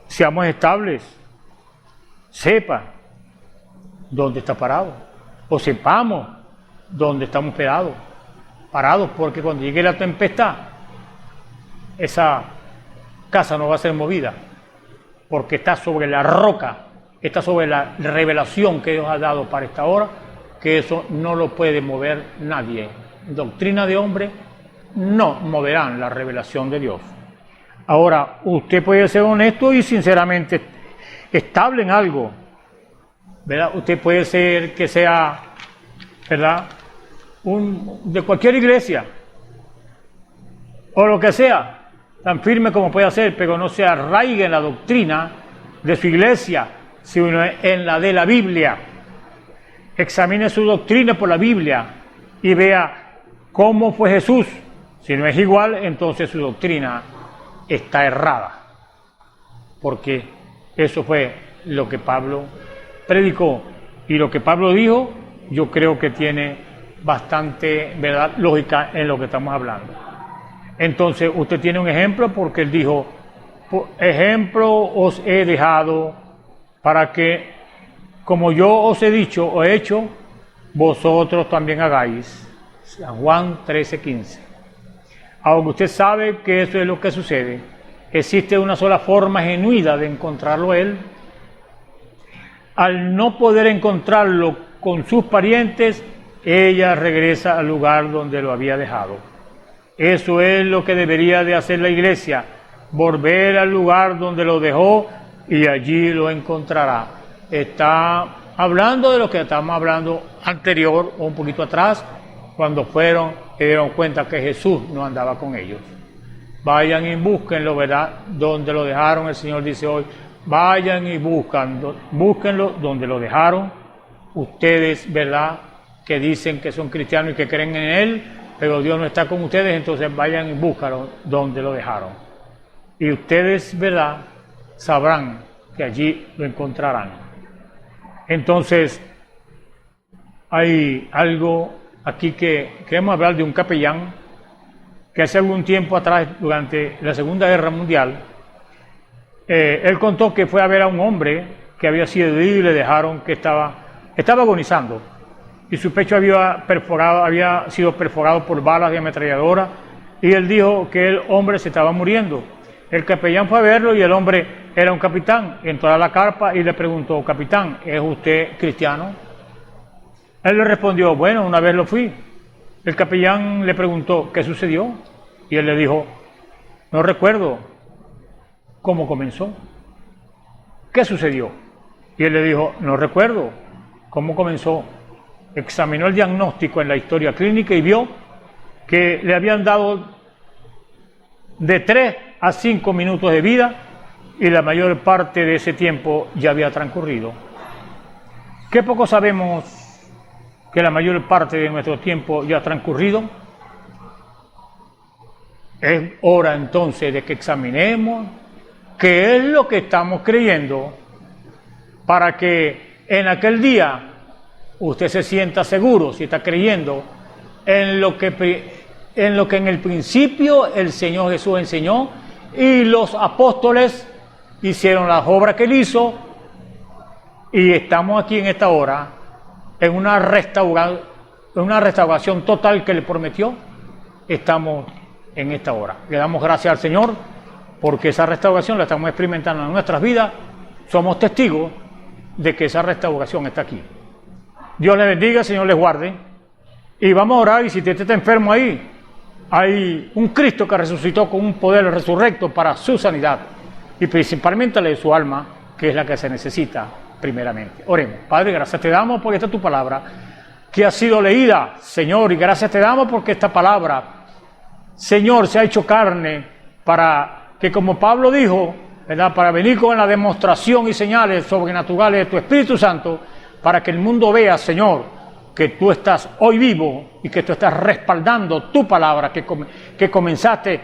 seamos estables, sepa dónde está parado, o sepamos dónde estamos parados, porque cuando llegue la tempestad, esa casa no va a ser movida, porque está sobre la roca, está sobre la revelación que Dios ha dado para esta hora, que eso no lo puede mover nadie. Doctrina de hombre no moverán la revelación de Dios. Ahora, usted puede ser honesto y sinceramente estable en algo, ¿verdad? Usted puede ser que sea, ¿verdad?, de cualquier iglesia, o lo que sea, tan firme como pueda ser, pero no se arraigue en la doctrina de su iglesia, sino en la de la Biblia. Examine su doctrina por la Biblia y vea cómo fue Jesús. Si no es igual, entonces su doctrina está errada, porque eso fue lo que Pablo predicó y lo que Pablo dijo. Yo creo que tiene bastante, ¿verdad?, lógica en lo que estamos hablando. Entonces usted tiene un ejemplo, porque él dijo, ejemplo os he dejado para que, como yo os he dicho o he hecho, vosotros también hagáis. San Juan 13:15. Aunque usted sabe que eso es lo que sucede, existe una sola forma genuina de encontrarlo a Él. Al no poder encontrarlo con sus parientes, ella regresa al lugar donde lo había dejado. Eso es lo que debería de hacer la iglesia, volver al lugar donde lo dejó y allí lo encontrará. Está hablando de lo que estamos hablando anterior o un poquito atrás, cuando fueron y dieron cuenta que Jesús no andaba con ellos. Vayan y búsquenlo, ¿verdad?, donde lo dejaron. El Señor dice hoy, vayan y búsquenlo donde lo dejaron. Ustedes, ¿verdad?, que dicen que son cristianos y que creen en Él, pero Dios no está con ustedes, entonces vayan y búscalo donde lo dejaron. Y ustedes, ¿verdad?, sabrán que allí lo encontrarán. Entonces, hay algo aquí que queremos hablar de un capellán que hace algún tiempo atrás, durante la Segunda Guerra Mundial, él contó que fue a ver a un hombre que había sido herido y le dejaron que estaba agonizando, y su pecho había sido perforado por balas de ametralladora, y él dijo que el hombre se estaba muriendo. El capellán fue a verlo y el hombre era un capitán. Entró a la carpa y le preguntó: capitán, ¿es usted cristiano? Él le respondió: bueno, una vez lo fui. El capellán le preguntó: ¿qué sucedió? Y él le dijo: no recuerdo cómo comenzó. ¿Qué sucedió? Y él le dijo: no recuerdo cómo comenzó. Examinó el diagnóstico en la historia clínica y vio que le habían dado de 3 a 5 minutos de vida y la mayor parte de ese tiempo ya había transcurrido. ¿Qué poco sabemos que la mayor parte de nuestro tiempo ya ha transcurrido? Es hora entonces de que examinemos qué es lo que estamos creyendo, para que en aquel día usted se sienta seguro si está creyendo en lo que en el principio el Señor Jesús enseñó y los apóstoles hicieron las obras que él hizo, y estamos aquí en esta hora en una restauración total que le prometió. Estamos en esta hora. Le damos gracias al Señor porque esa restauración la estamos experimentando en nuestras vidas. Somos testigos de que esa restauración está aquí. Dios les bendiga, Señor les guarde. Y vamos a orar, y si usted está enfermo ahí, hay un Cristo que resucitó con un poder resurrecto para su sanidad y principalmente la de su alma, que es la que se necesita primeramente. Oremos. Padre, gracias te damos porque esta es tu palabra que ha sido leída, Señor, y gracias te damos porque esta palabra, Señor, se ha hecho carne para que, como Pablo dijo, ¿verdad?, para venir con la demostración y señales sobrenaturales de tu Espíritu Santo, para que el mundo vea, Señor, que tú estás hoy vivo y que tú estás respaldando tu palabra, que comenzaste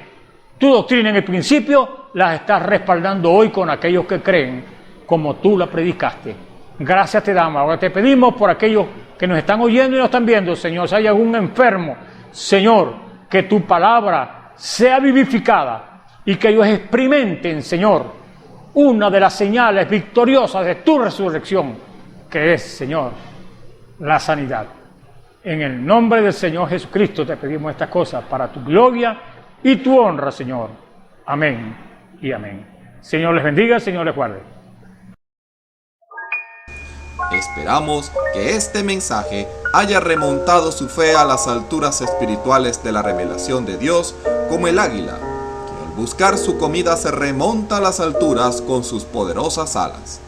tu doctrina en el principio, la estás respaldando hoy con aquellos que creen como tú la predicaste. Gracias te damos. Ahora te pedimos por aquellos que nos están oyendo y nos están viendo, Señor, si hay algún enfermo, Señor, que tu palabra sea vivificada y que ellos experimenten, Señor, una de las señales victoriosas de tu resurrección, que es, Señor, la sanidad. En el nombre del Señor Jesucristo te pedimos estas cosas para tu gloria y tu honra, Señor. Amén y amén. Señor les bendiga, Señor les guarde. Esperamos que este mensaje haya remontado su fe a las alturas espirituales de la revelación de Dios, como el águila, que al buscar su comida se remonta a las alturas con sus poderosas alas.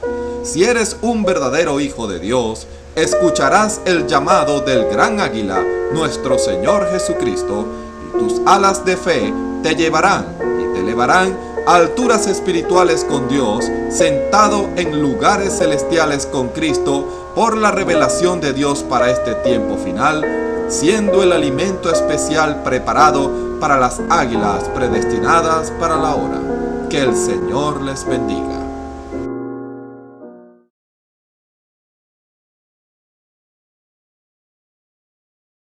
Si eres un verdadero hijo de Dios, escucharás el llamado del gran águila, nuestro Señor Jesucristo, y tus alas de fe te llevarán y te elevarán a alturas espirituales con Dios, sentado en lugares celestiales con Cristo, por la revelación de Dios para este tiempo final, siendo el alimento especial preparado para las águilas predestinadas para la hora. Que el Señor les bendiga.